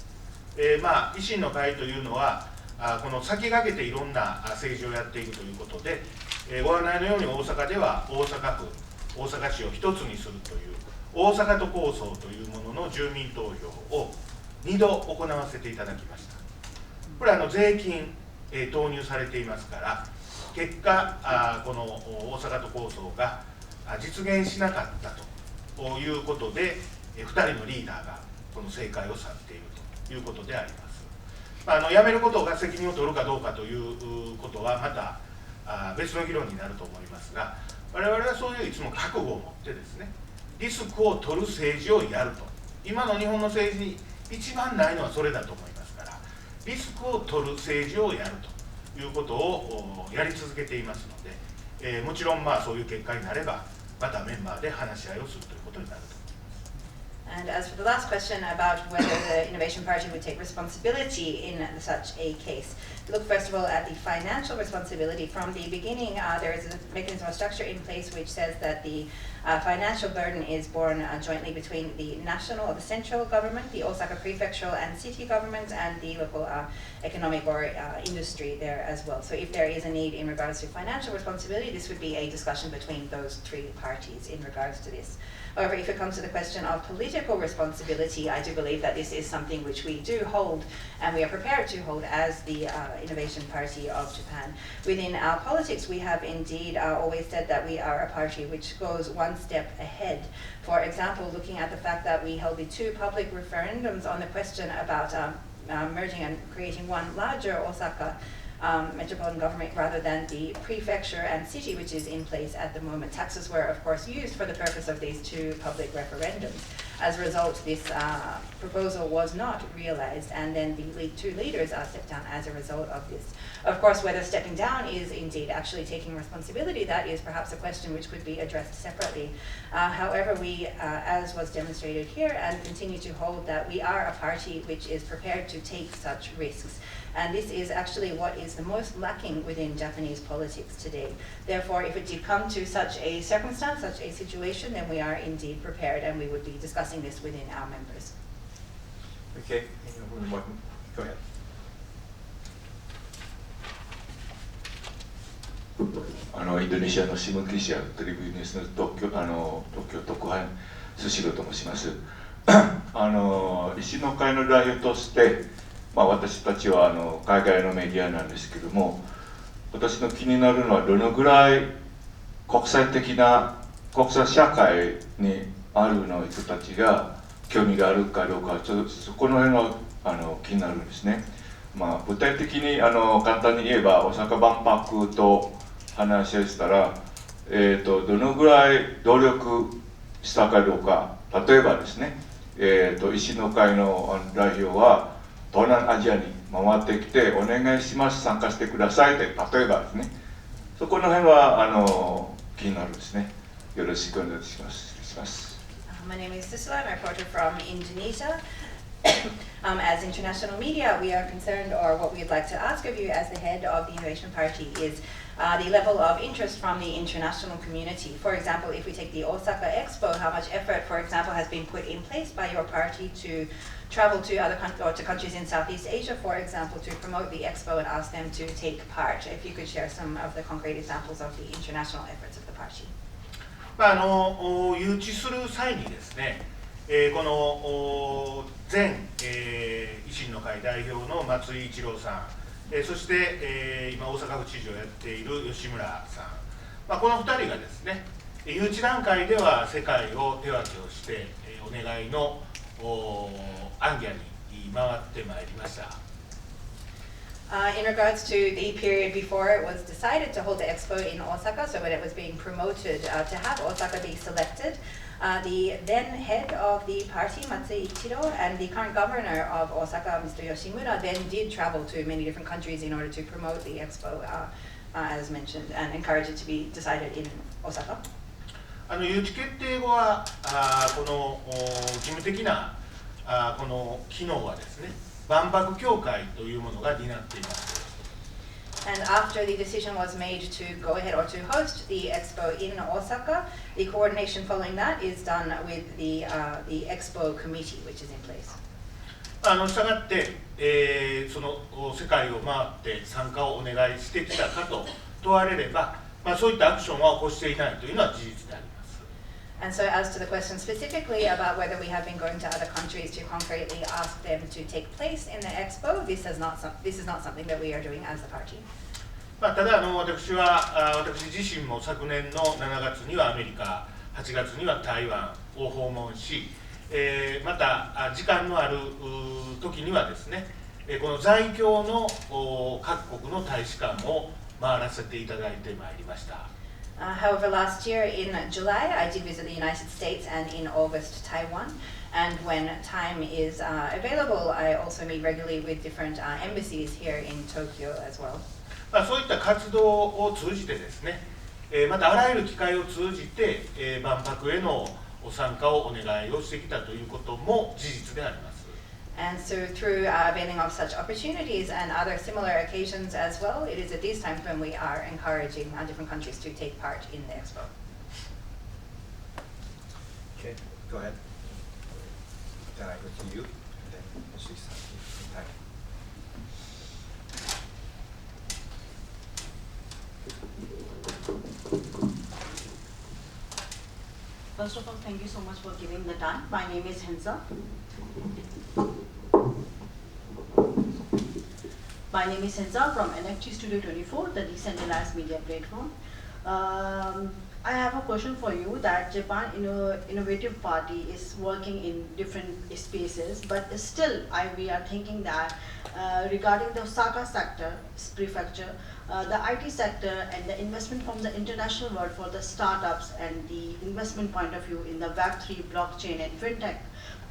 維新の会というのはこの先駆けていろんな政治をやっていくということで、ご案内のように大阪では大阪府、大阪市を一つにするという大阪都構想というものの住民投票を2度行わせていただきました。これは税金投入されていますから、結果この大阪都構想が実現しなかったということで2人のリーダーがこの政界を去っているということであります。辞めることが責任を取るかどうかということはまた別の議論になると思いますが、我々はそういういつも覚悟を持ってですね、リスクを取る政治をやると。今の日本の政治に一番ないのはそれだと思いますから、リスクを取る政治をやるということをやり続けていますので、もちろんそういう結果になればまたメンバーで話し合いをするということになると思います。And as for the last question about whether the Innovation Party would take responsibility in such a case, look first of all at the financial responsibility. From the beginning, there is a mechanism or structure in place which says that the financial burden is borne jointly between the national or the central government, the Osaka prefectural and city governments, and the local economic or industry there as well. So if there is a need in regards to financial responsibility, this would be a discussion between those three parties in regards to this. However, if it comes to the question of political responsibility, I do believe that this is something which we do hold and we are prepared to hold as the Innovation Party of Japan. Within our politics, we have indeed always said that we are a party which goes one step ahead. For example, looking at the fact that we held the two public referendums on the question about merging and creating one larger Osaka metropolitan government rather than the prefecture and city which is in place at the moment. Taxes were of course used for the purpose of these two public referendums. As a result, this proposal was not realized, and then the two leaders stepped down as a result of this. Of course, whether stepping down is indeed actually taking responsibility, that is perhaps a question which could be addressed separately. However, we, as was demonstrated here, and continue to hold that we are a party which is prepared to take such risks. And this is actually what is the most lacking within Japanese politics today. Therefore, if it did come to such a circumstance, such a situation, then we are indeed prepared and we would be discussing this within our members. Okay, go ahead. インドネシアの新聞記者、テレビニュースの東京特派員スシローと申します。維新の会の代表として、私たちは海外のメディアなんですけども、私の気になるのはどのぐらい国際社会にあるの人たちが興味があるかどうか、ちょっとそこの辺が気になるんですね。まあ、具体的に簡単に言えば、大阪万博と話をしたら、どのぐらい努力したかどうか、例えばですね、維新の会の代表は東南アジアに回ってきて、お願いします、参加してくださいって、例えばですね、そこの辺は気になるんですね。よろしくお願いします。失礼します。My name is Sisla. I'm a reporter from Indonesia. As international media, we are concerned, or what we'd like to ask of you as the head of the Innovation Party is the level of interest from the international community. For example, if we take the Osaka Expo, how much effort, for example, has been put in place by your party to travel to other to countries in Southeast Asia, for example, to promote the Expo and ask them to take part. If you could share some of the concrete examples of the international efforts of the party. 誘致する際にですね、この前、維新の会代表の松井一郎さん、そして、今大阪府知事をやっている吉村さん、この2人がですね、誘致段階では世界を手分けをして、お願いのアンギャに回ってまいりました。In regards to the period before it was decided to hold the expo in Osaka, so when it was being promoted to have Osaka be selected, the then head of the party, Matsui Ichiro, and the current governor of Osaka, Mr. Yoshimura, then did travel to many different countries in order to promote the expo, as mentioned, and encourage it to be decided in Osaka. 誘致決定後はこの事務的なこの機能はですね、万博協会というものが担っています。And after the decision was made to go ahead or to host the expo in Osaka, the coordination following that is done with the expo committee, which is in place. したがって、その世界を回って参加をお願いしてきたかと問われれば、そういったアクションは起こしていないというのは事実であります。And so as to the question specifically about whether we have been going to other countries to concretely ask them to take place in the expo, this is not something that we are doing as a party. ただ私自身も昨年の7月にはアメリカ、8月には台湾を訪問し、また時間のある時にはですね、この在京の各国の大使館を回らせていただいてまいりました。However, last year in July, I did visit the United States, and in August, Taiwan. And when time is available, I also meet regularly with different embassies here in Tokyo as well. そういった活動を通じてですね、またあらゆる機会を通じて、万博への参加をお願いをしてきたということも事実であります。And so through availing of such opportunities and other similar occasions as well, it is at these times when we are encouraging different countries to take part in the expo. Okay, go ahead. Then I go to you, and then she's time. First of all, thank you so much for giving the time. My name is Hensa. My name is Hensa from NFT Studio 24, the decentralized media platform. I have a question for you that Japan Innovative Party is working in different spaces, but still we are thinking that regarding the Osaka sector, prefecture, the IT sector and the investment from the international world for the startups and the investment point of view in the Web3 blockchain and fintech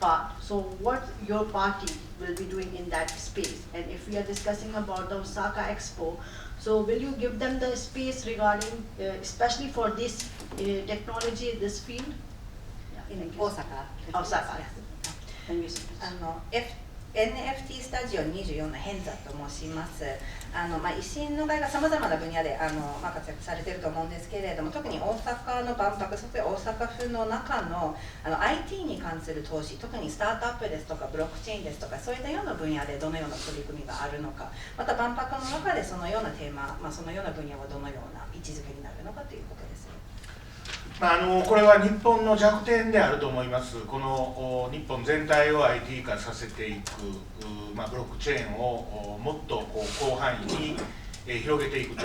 part. So what your party will be doing in that space? And if we are discussing about the Osaka Expo, so will you give them the space regarding, especially for this technology, this field? Yeah, in Osaka. Osaka. Yes. Thank you so much. NFT スタジオ24のヘンザと申します。維新の会がさまざまな分野で活躍されていると思うんですけれども、特に大阪の万博、そして大阪府の中のIT に関する投資、特にスタートアップですとかブロックチェーンですとか、そういったような分野でどのような取り組みがあるのか、また万博の中でそのようなテーマ、そのような分野はどのような位置づけになるのかということです。これは日本の弱点であると思います。この日本全体を IT 化させていく、ブロックチェーンをもっと広範囲に広げていく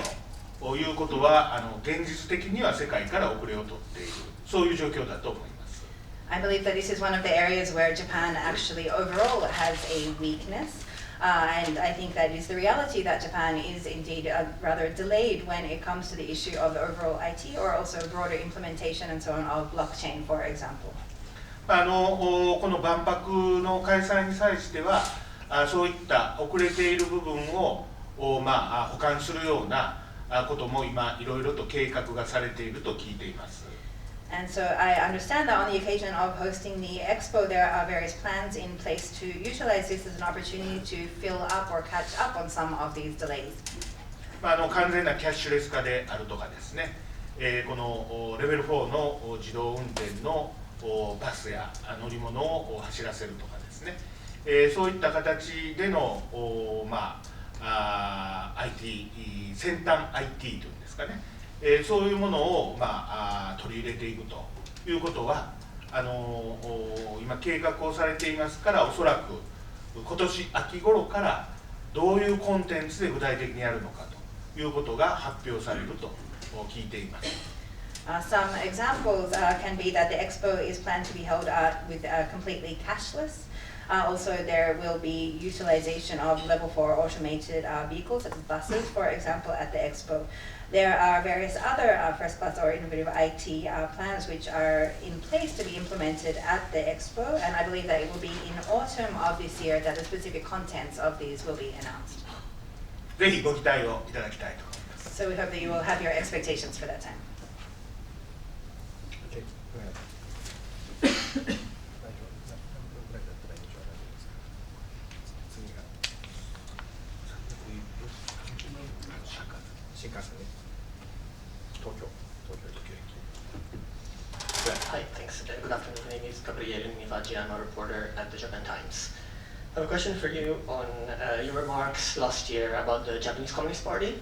ということは現実的には世界から遅れをとっている、そういう状況だと思います。I believe that this is one of the areas where Japan actually overall has a weakness. And I think that is the reality that Japan is indeed rather delayed when it comes to the issue of the overall IT or also broader implementation and so on of blockchain, for example. この万博の開催に際しては、そういった遅れている部分を補完するようなことも今いろいろと計画がされていると聞いています。And so I understand that on the occasion of hosting the expo, there are various plans in place to utilize this as an opportunity to fill up or catch up on some of these delays. 完全なキャッシュレス化であるとかですね、このレベル4の自動運転のバスや乗り物を走らせるとかですね、そういった形でのIT 先端 IT というんですかね、そういうものを取り入れていくということは今計画をされていますから、おそらく今年秋頃からどういうコンテンツで具体的にやるのかということが発表されると聞いています。Some examples can be that the expo is planned to be held with completely cashless. Also, there will be utilization of level 4 automated vehicles, such as buses, for example, at the expo. There are various other first-class or innovative IT plans which are in place to be implemented at the expo, and I believe that it will be in autumn of this year that the specific contents of these will be announced. ぜひご期待をいただきたいと思います。 So we hope that you will have your expectations for that time. Okay, go ahead. 新幹線ね。東京駅。Hi, thanks. Good afternoon. My name is Gabriele Mivaggi. I'm a reporter at the Japan Times. I have a question for you on your remarks last year about the Japanese Communist Party.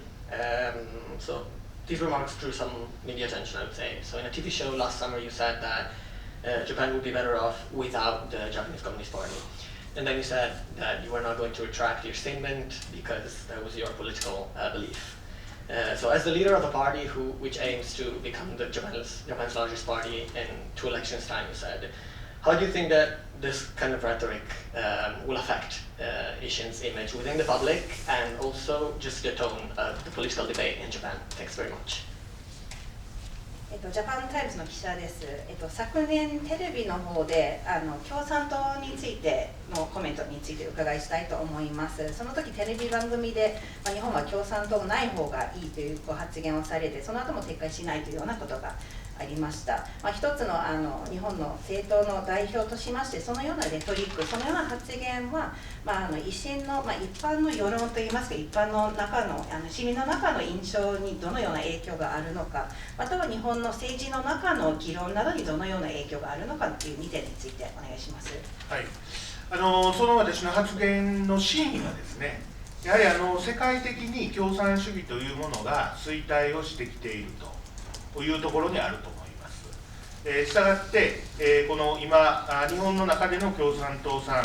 So these remarks drew some media attention, I would say. So in a TV show last summer, you said that Japan would be better off without the Japanese Communist Party. And then you said that you were not going to retract your statement because that was your political belief. So as the leader of a party which aims to become Japan's largest party in 2 elections time, you said, how do you think that this kind of rhetoric will affect Ishin's image within the public and also just the tone of the political debate in Japan? Thanks very much. ジャパンタイムズの記者です。昨年テレビの方で共産党についてのコメントについてお伺いしたいと思います。その時テレビ番組で、日本は共産党ない方がいいという発言をされて、その後も撤回しないというようなことがありました。一つの日本の政党の代表としまして、そのようなレトリック、そのような発言は、維新の、一般の世論といいますか、一般の中の市民の中の印象にどのような影響があるのか、または日本の政治の中の議論などにどのような影響があるのかという2点についてお願いします。はい、その私の発言の真意はですね、やはり世界的に共産主義というものが衰退をしてきているというところにあると思います。したがって、この今日本の中での共産党さん、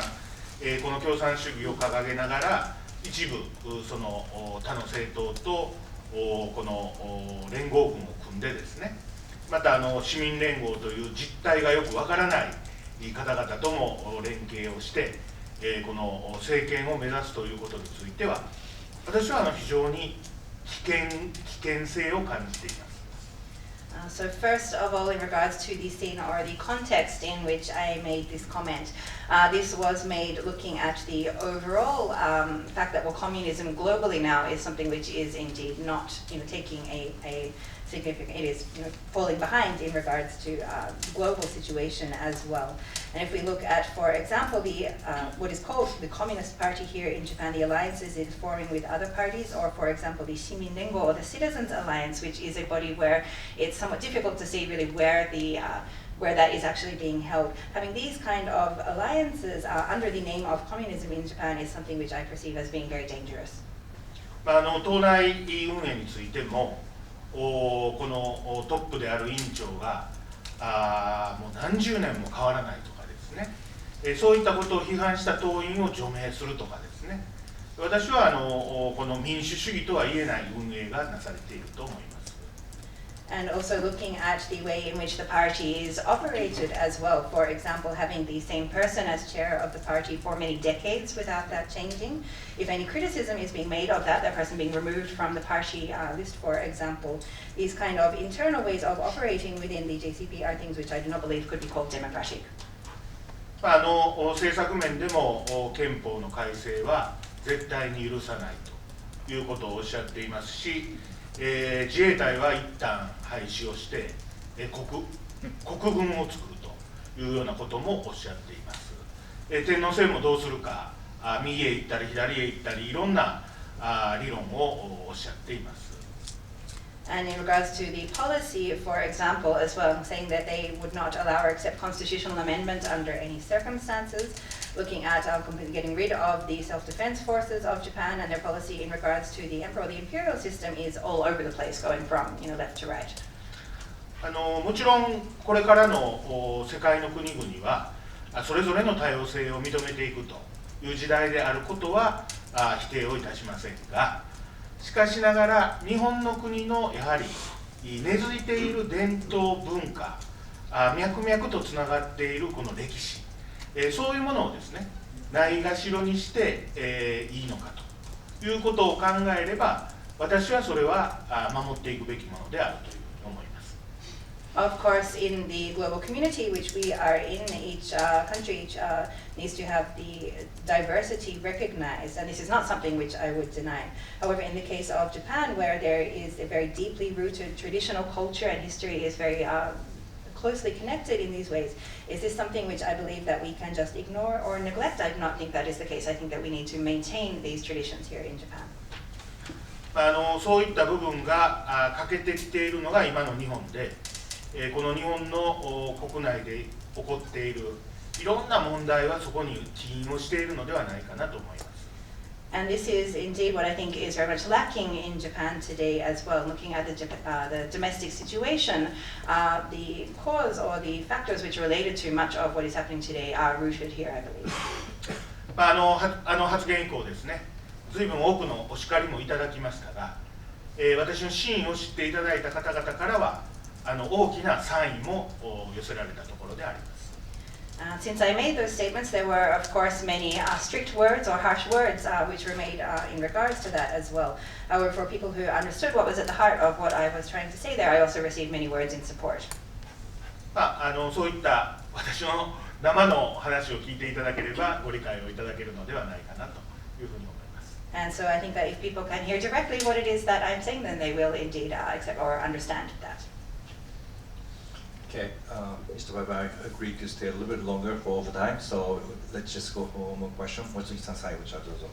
この共産主義を掲げながら一部その他の政党とこの連合軍を組んでですね、また市民連合という実態がよくわからない方々とも連携をして、この政権を目指すということについては、私は非常に危険性を感じています。So first of all, in regards to the scene or the context in which I made this comment, this was made looking at the overall fact that communism globally now is something which is indeed not, taking a significant, it is falling behind in regards to global situation as well. And if we look at, for example, the what is called the Communist Party here in Japan, the alliances it is forming with other parties, or for example the Shimin Rengo or the Citizens Alliance, which is a body where it's somewhat difficult to see really where that is actually being held. Having these kind of alliances under the name of communism in Japan is something which I perceive as being very dangerous. 党内運営についてもこのトップである委員長がもう何十年も変わらないとかですね、そういったことを批判した党員を除名するとかですね、私はこの民主主義とは言えない運営がなされていると思います。And also looking at the way in which the party is operated as well. For example, having the same person as chair of the party for many decades without that changing. If any criticism is being made of that person being removed from the party list, for example, these kind of internal ways of operating within the JCP are things which I do not believe could be called democratic. 政策面でも憲法の改正は絶対に許さないということをおっしゃっていますし、自衛隊は一旦廃止をして、国軍を作るというようなこともおっしゃっています。天皇制もどうするか、右へ行ったり左へ行ったりいろんな理論をおっしゃっています。And in regards to the policy, for example, as well, saying that they would not allow or accept constitutional amendment under any circumstances, looking at completely getting rid of the self-defense forces of Japan, and their policy in regards to the emperor, the imperial system is all over the place, going from left to right. もちろんこれからの世界の国々はそれぞれの多様性を認めていくという時代であることは否定をいたしませんが、しかしながら日本の国のやはり根付いている伝統文化、脈々とつながっているこの歴史、そういうものをですね、ないがしろにして、いいのかということを考えれば、私はそれは守っていくべきものであるというふうに思います。Of course, in the global community which we are in, each country needs to have the diversity recognized, and this is not something which I would deny. However, in the case of Japan, where there is a very deeply rooted traditional culture and history is very closely connected in these ways, is this something which I believe that we can just ignore or neglect? I do not think that is the case. I think that we need to maintain these traditions here in Japan. そういった部分が欠けてきているのが今の日本で、この日本の国内で起こっているいろんな問題はそこに起因をしているのではないかなと思います。And this is indeed what I think is very much lacking in Japan today as well. Looking at the domestic situation, the cause or the factors which are related to much of what is happening today are rooted here, I believe. 発言以降ですね、随分多くのお叱りもいただきましたが、私の真意を知っていただいた方々からは大きな賛意も寄せられたところであります。Since I made those statements, there were, of course, many strict words or harsh words which were made in regards to that as well. However, for people who understood what was at the heart of what I was trying to say there, I also received many words in support. そういった私の生の話を聞いていただければご理解をいただけるのではないかなというふうに思います。And so I think that if people can hear directly what it is that I'm saying, then they will indeed accept or understand that. Okay, Mr. Baba agreed to stay a little bit longer for overtime, so let's just go for one more question. 望月さん、最後、じゃあどうぞ。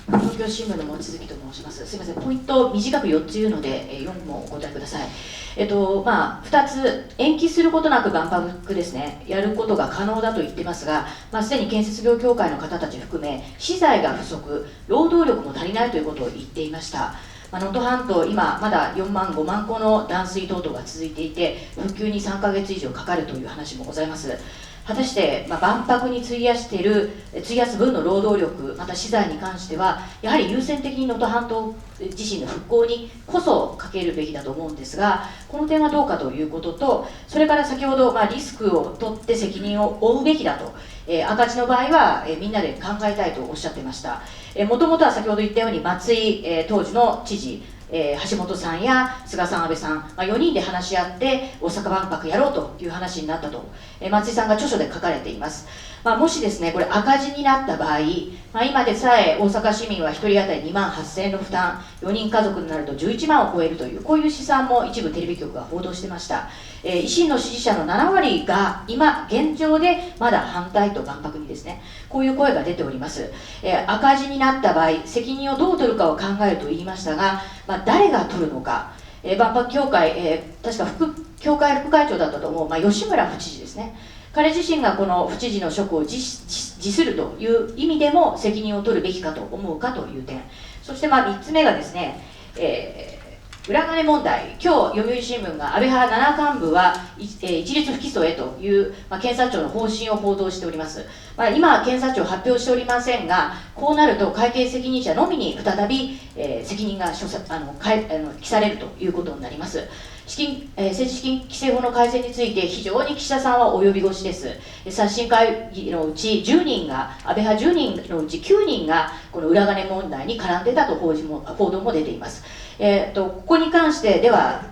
東京新聞の望月と申します。すみません、ポイントを短く4つ言うので、4問お答えください。2つ、延期することなく万博ですね、やることが可能だと言ってますが、すでに建設業協会の方たち含め、資材が不足、労働力も足りないということを言っていました。能登半島、今、まだ4万、5万個の断水等々が続いていて、復旧に3ヶ月以上かかるという話もございます。果たして、万博に費やす分の労働力、また資材に関しては、やはり優先的に能登半島自身の復興にこそかけるべきだと思うんですが、この点はどうかということと、それから先ほど、リスクを取って責任を負うべきだと、赤字の場合は、みんなで考えたいとおっしゃってました。もともとは先ほど言ったように、松井、当時の知事、橋本さんや菅さん、安倍さん、4人で話し合って大阪万博やろうという話になったと、松井さんが著書で書かれています。もしですね、これ赤字になった場合、今でさえ大阪市民は1人当たり2万8000円の負担、4人家族になると11万を超えるという、こういう試算も一部テレビ局が報道してました。維新の支持者の7割が今現状でまだ反対と、万博にですね、こういう声が出ております。赤字になった場合、責任をどう取るかを考えると言いましたが、誰が取るのか、万博協会、確か協会副会長だったと思う、吉村府知事ですね、彼自身がこの府知事の職を辞するという意味でも責任を取るべきかと思うかという点、そして3つ目がですね、裏金問題、今日読売新聞が安倍派7幹部は一律不起訴へという、検察庁の方針を報道しております。今は検察庁発表しておりませんが、こうなると会計責任者のみに再び、責任が記されるということになります。政治資金規正法の改正について非常に岸田さんは及び腰です。刷新会議のうち10人が、安倍派10人のうち9人がこの裏金問題に絡んでたと報道も出ています。ここに関してでは、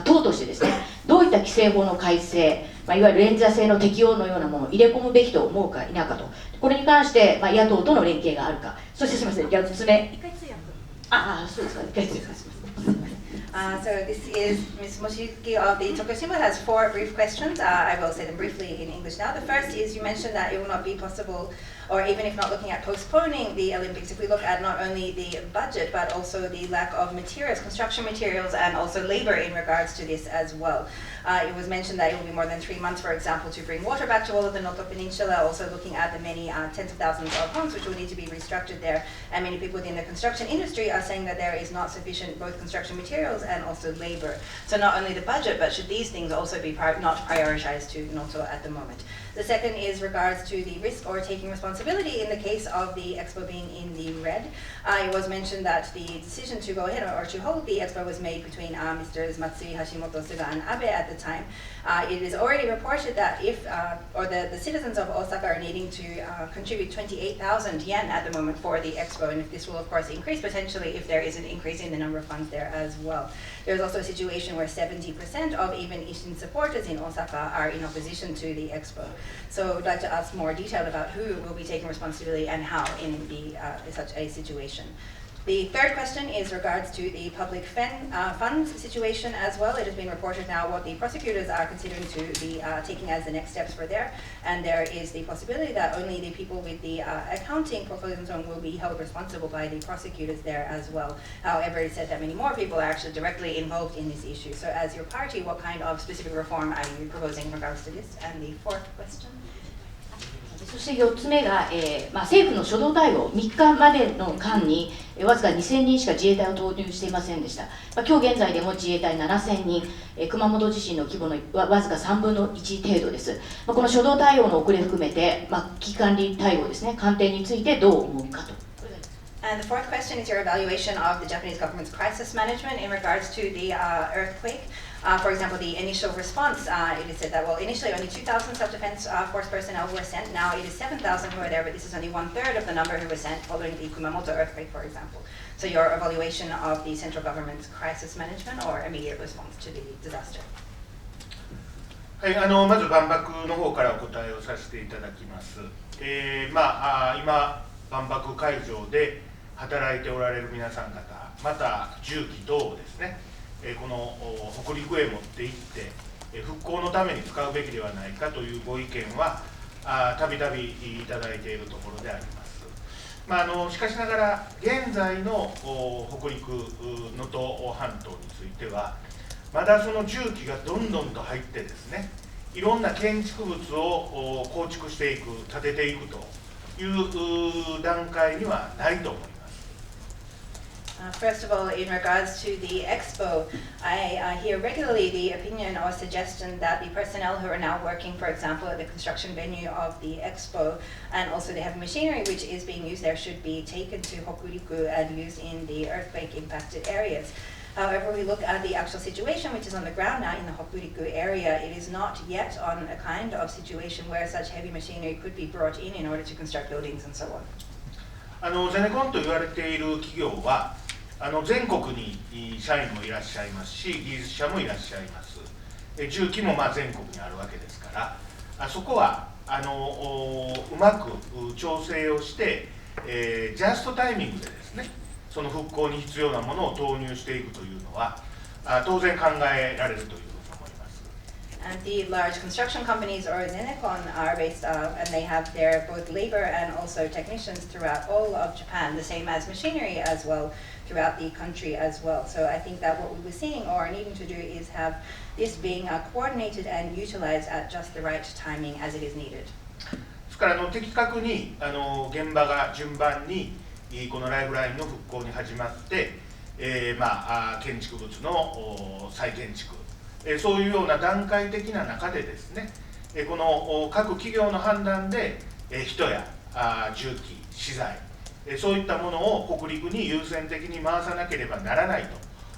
党としてですね、どういった規正法の改正、いわゆる連座制の適用のようなものを入れ込むべきと思うか否かと、これに関して、野党との連携があるか、そしてすみません、8つ目。そうですか、1回通訳します。So this is Ms. Moshiki of the Tokushima has 4 brief questions. I will say them briefly in English now. The first is you mentioned that it will not be possible, or even if not looking at postponing the Olympics, if we look at not only the budget but also the lack of materials, construction materials, and also labor in regards to this as well. It was mentioned that it will be more than 3 months, for example, to bring water back to all of the Noto Peninsula, also looking at the many tens of thousands of homes which will need to be restructured there. And many people within the construction industry are saying that there is not sufficient both construction materials and also labor. So not only the budget, but should these things also be not prioritized to Noto at the moment. The second is regards to the risk or taking responsibility in the case of the expo being in the red. It was mentioned that the decision to go ahead or to hold the expo was made between Mr. Matsui, Hashimoto, Suga, and Abe at the time. It is already reported that if, or the citizens of Osaka are needing to contribute 28,000 yen at the moment for the expo, and if this will of course increase potentially if there is an increase in the number of funds there as well. There's also a situation where 70% of even Ishin supporters in Osaka are in opposition to the expo. So I'd like to ask more detail about who will be taking responsibility and how in such a situation. The third question is regards to the public funds situation as well. It has been reported now what the prosecutors are considering to be taking as the next steps for there. And there is the possibility that only the people with the accounting portfolios will be held responsible by the prosecutors there as well. However, it said that many more people are actually directly involved in this issue. So as your party, what kind of specific reform are you proposing in regards to this? And the fourth question? そして4つ目が、政府の初動対応、3日までの間に、わずか2000人しか自衛隊を投入していませんでした。今日現在でも自衛隊7000人、熊本地震の規模のわずか3分の1程度です。この初動対応の遅れ含めて、危機管理対応ですね、官邸についてどう思うかと。And the fourth question is your evaluation of the Japanese government's crisis management in regards to the earthquake. For example, the initial response, it is said that, well, initially only 2,000 self-defense force personnel were sent. Now it is 7,000 who are there, but this is only 1/3 of the number who were sent following the Kumamoto earthquake, for example. So your evaluation of the central government's crisis management or immediate response to the disaster. はい、まず万博の方からお答えをさせていただきます。今、万博会場で働いておられる皆さん方、また重機等をですね、この北陸へ持って行って復興のために使うべきではないかというご意見はたびたびいただいているところであります。しかしながら現在の北陸能登半島についてはまだその重機がどんどんと入ってですね、いろんな建築物を構築していく、建てていくという段階にはないと思います。First of all, in regards to the expo, I hear regularly the opinion or suggestion that the personnel who are now working, for example, at the construction venue of the expo, and also the heavy machinery which is being used there should be taken to Hokuriku and used in the earthquake impacted areas. However, we look at the actual situation which is on the ground now in the Hokuriku area, it is not yet on a kind of situation where such heavy machinery could be brought in order to construct buildings and so on. ゼネコンと言われている企業は全国に社員もいらっしゃいますし、技術者もいらっしゃいます。重機も全国にあるわけですから、そこはうまく調整をして、ジャストタイミングでですね、その復興に必要なものを投入していくというのは当然考えられるというふうに思います。And the large construction companies or Zenecon are based and they have their both labor and also technicians throughout all of Japan, the same as machinery as well throughout the country as well. So I think that what we were seeing or are needing to do is have this being coordinated and utilized at just the right timing as it is needed. ですから的確に現場が順番にこのライフラインの復興に始まって、建築物の再建築、そういうような段階的な中でですね、この各企業の判断で人や重機、資材、そういったものを北陸に優先的に回さなければならない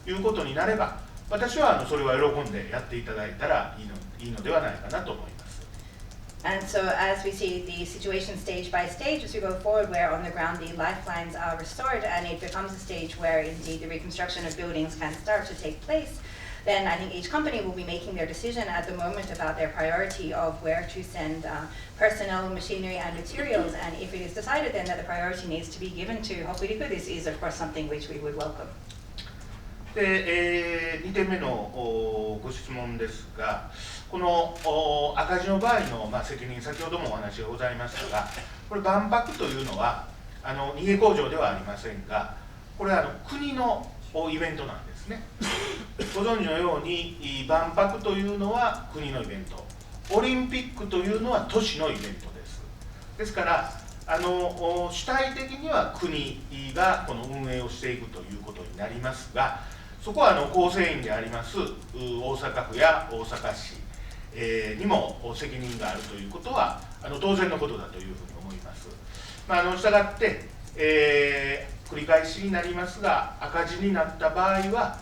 ということになれば、私はそれは喜んでやっていただいたらいいのではないかなと思います。And so as we see the situation stage by stage as we go forward, where on the ground the lifelines are restored and it becomes a stage where indeed the reconstruction of buildings can start to take place, then I think each company will be making their decision at the moment about their priority of where to send personnel, machinery and materials. And if it is decided then that the priority needs to be given to Hokuriku, this is of course something which we would welcome. で、2点目のご質問ですが、この赤字の場合の責任、先ほどもお話がございましたが、これ万博というのは逃げ工場ではありませんが、これは国のイベントなんですね。ご存知のように万博というのは国のイベント、オリンピックというのは都市のイベントです。ですから主体的には国がこの運営をしていくということになりますが、そこは構成員であります大阪府や大阪市にも責任があるということは当然のことだというふうに思います。したがって、繰り返しになりますが、赤字になった場合は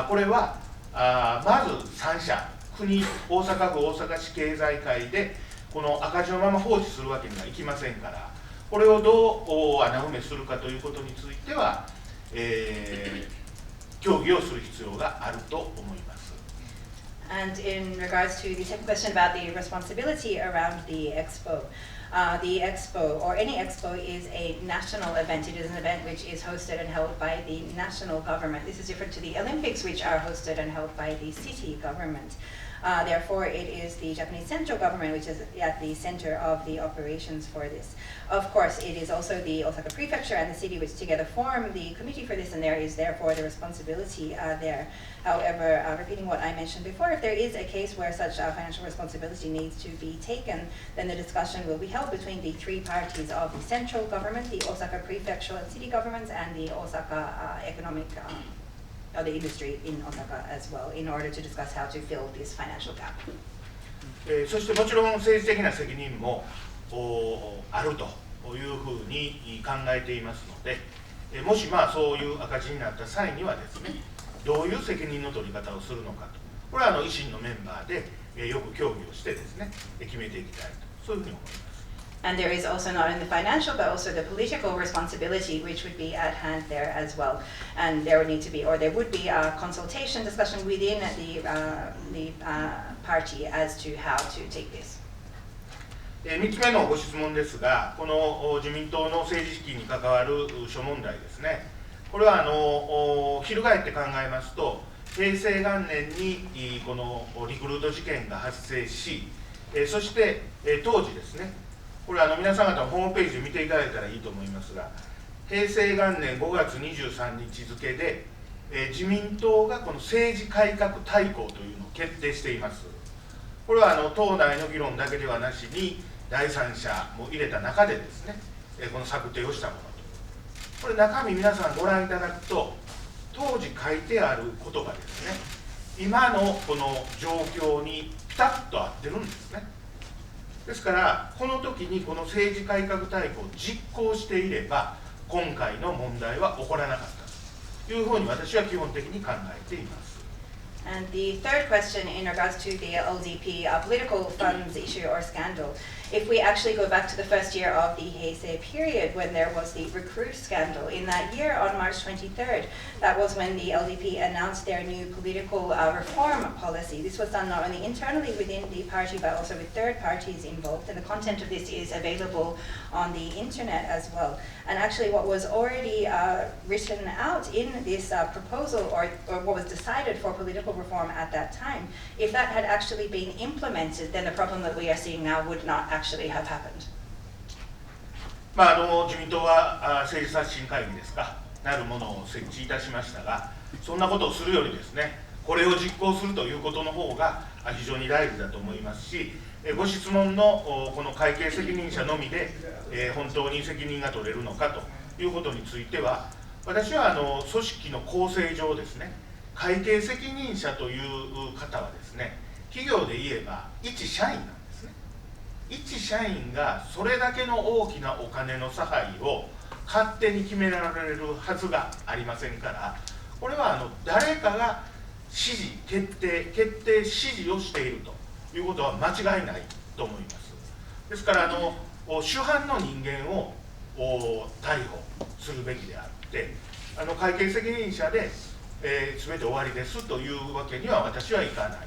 これはまず3社、国、大阪府、大阪市経済界でこの赤字のまま放置するわけにはいきませんから、これをどう穴埋めするかということについては、協議をする必要があると思います。And in regards to the second question about the responsibility around the expo, or any expo is a national event. It is an event which is hosted and held by the national government. This is different to the Olympics, which are hosted and held by the city government. Therefore, it is the Japanese central government which is at the center of the operations for this. Of course, it is also the Osaka Prefecture and the city which together form the committee for this, and there is therefore the responsibility there. However, repeating what I mentioned before, if there is a case where such financial responsibility needs to be taken, then the discussion will be held between the three parties of the central government, the Osaka Prefecture and city governments, and the Osaka economic the industry in Osaka as well, in order to discuss how to fill this financial gap. そしてもちろん政治的な責任もあるというふうに考えていますので、もしそういう赤字になった際にはですね、どういう責任の取り方をするのかと、これは維新のメンバーでよく協議をしてですね、決めていきたいと、そういうふうに思います。And there is also not only the financial but also the political responsibility which would be at hand there as well. And there would need to be, or there would be a consultation discussion within the party as to how to take this. 3つ目のご質問ですが、この自民党の政治資金に関わる諸問題ですね。これは翻って考えますと、平成元年にこのリクルート事件が発生し、そして当時ですね、これは皆さん方のホームページを見ていただいたらいいと思いますが、平成元年5月23日付で、自民党がこの政治改革大綱というのを決定しています。これは党内の議論だけではなしに、第三者も入れた中でですね、この策定をしたものと。これ中身皆さんご覧いただくと、当時書いてあることがですね、今のこの状況にピタッと合ってるんですね。ですからこの時にこの政治改革大綱を実行していれば今回の問題は起こらなかったというふうに私は基本的に考えています。And the third question in regards to the LDP political funds issue or scandal, if we actually go back to the first year of the Heisei period when there was the recruit scandal, in that year on March 23rd, that was when the LDP announced their new political reform policy. This was done not only internally within the party but also with third parties involved, and the content of this is available on the internet as well. And actually what was already written out in this proposal or what was decided for political reform at that time, if that had actually been implemented, then the problem that we are seeing now would not actually have happened. 自民党は政治刷新会議ですか、なるものを設置いたしましたが、そんなことをするよりですね、これを実行するということの方が非常に大事だと思いますし、ご質問のこの会計責任者のみで本当に責任が取れるのかということについては、私は組織の構成上ですね、会計責任者という方はですね、企業で言えば一社員なんですね。一社員がそれだけの大きなお金の差配を勝手に決められるはずがありませんから、これは誰かが指示、決定、指示をしているということは間違いないと思います。ですから主犯の人間を逮捕するべきであって、会計責任者で、全て終わりですというわけには私はいかない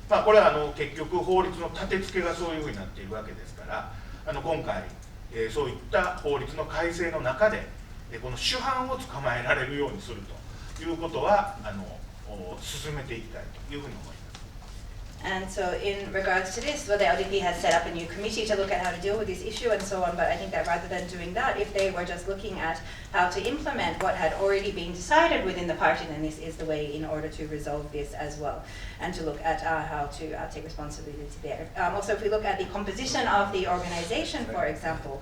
と。これは結局法律の立て付けがそういうふうになっているわけですから、今回、そういった法律の改正の中で、この主犯を捕まえられるようにするということは進めていきたいというふうに思います。And so in regards to this, well, the LDP has set up a new committee to look at how to deal with this issue and so on, but I think that rather than doing that, if they were just looking at how to implement what had already been decided within the party, then this is the way in order to resolve this as well, and to look at how to take responsibility there. Also, if we look at the composition of the organization, for example,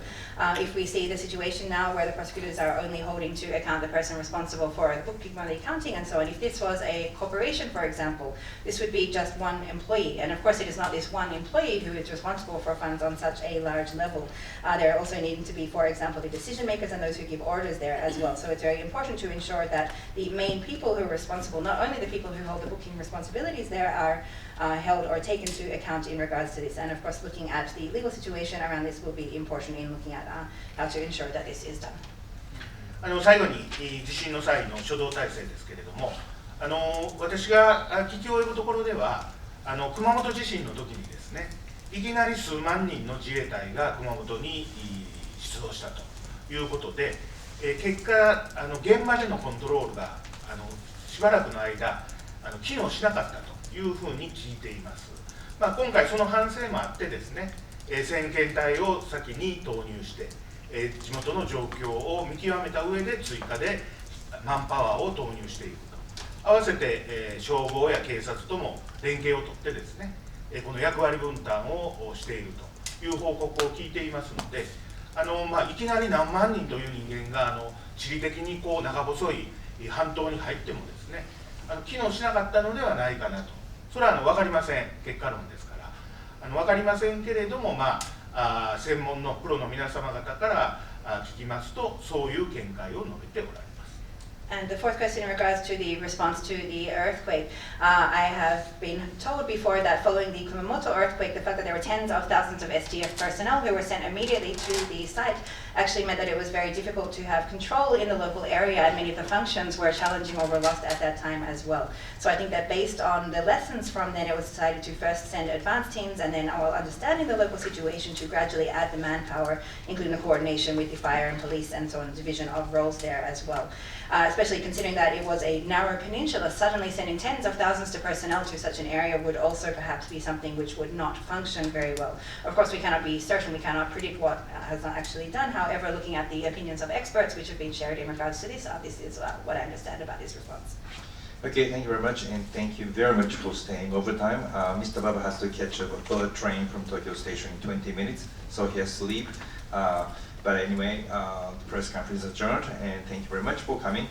if we see the situation now where the prosecutors are only holding to account the person responsible for the bookkeeping and the accounting and so on, if this was a corporation, for example, this would be just one employee. And of course, it is not this one employee who is responsible for funds on such a large level. There are also needing to be, for example, the decision makers and those who give orders there as well. So it's very important to ensure that the main people who are responsible, not only the people who hold the booking responsibilities there, are held or taken to account in regards to this. And of course, looking at the legal situation around this will be important in looking at how to ensure that this is done. 最後に地震の際の初動体制ですけれども、私が聞き及ぶところでは、熊本地震の時にですね、いきなり数万人の自衛隊が熊本に出動したということで、結果現場でのコントロールがしばらくの間機能しなかったというふうに聞いています。今回その反省もあってですね、先遣隊を先に投入して、地元の状況を見極めた上で追加でマンパワーを投入していくと。合わせて、消防や警察とも連携をとってですね、この役割分担をしているという報告を聞いていますので、いきなり何万人という人間が地理的に長細い半島に入ってもですね、機能しなかったのではないかなと。それは分かりません、結果論ですから分かりませんけれども、専門のプロの皆様方から聞きますと、そういう見解を述べておられます。And the fourth question in regards to the response to the earthquake, I have been told before that following the Kumamoto earthquake, the fact that there were tens of thousands of SDF personnel who were sent immediately to the site actually meant that it was very difficult to have control in the local area, and many of the functions were challenging or were lost at that time as well. So I think that based on the lessons from then, it was decided to first send advance teams, and then while understanding the local situation, to gradually add the manpower, including the coordination with the fire and police and so on, division of roles there as well. Especially considering that it was a narrow peninsula, suddenly sending tens of thousands of personnel to such an area would also perhaps be something which would not function very well. Of course, we cannot be certain, we cannot predict what has not actually done. However, looking at the opinions of experts which have been shared in regards to this is what I understand about this response. Okay, thank you very much, and thank you very much for staying overtime. Mr. Baba has to catch a third train from Tokyo Station in 20 minutes, so he has to leave. But anyway, the press conference is adjourned, and thank you very much for coming.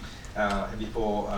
Before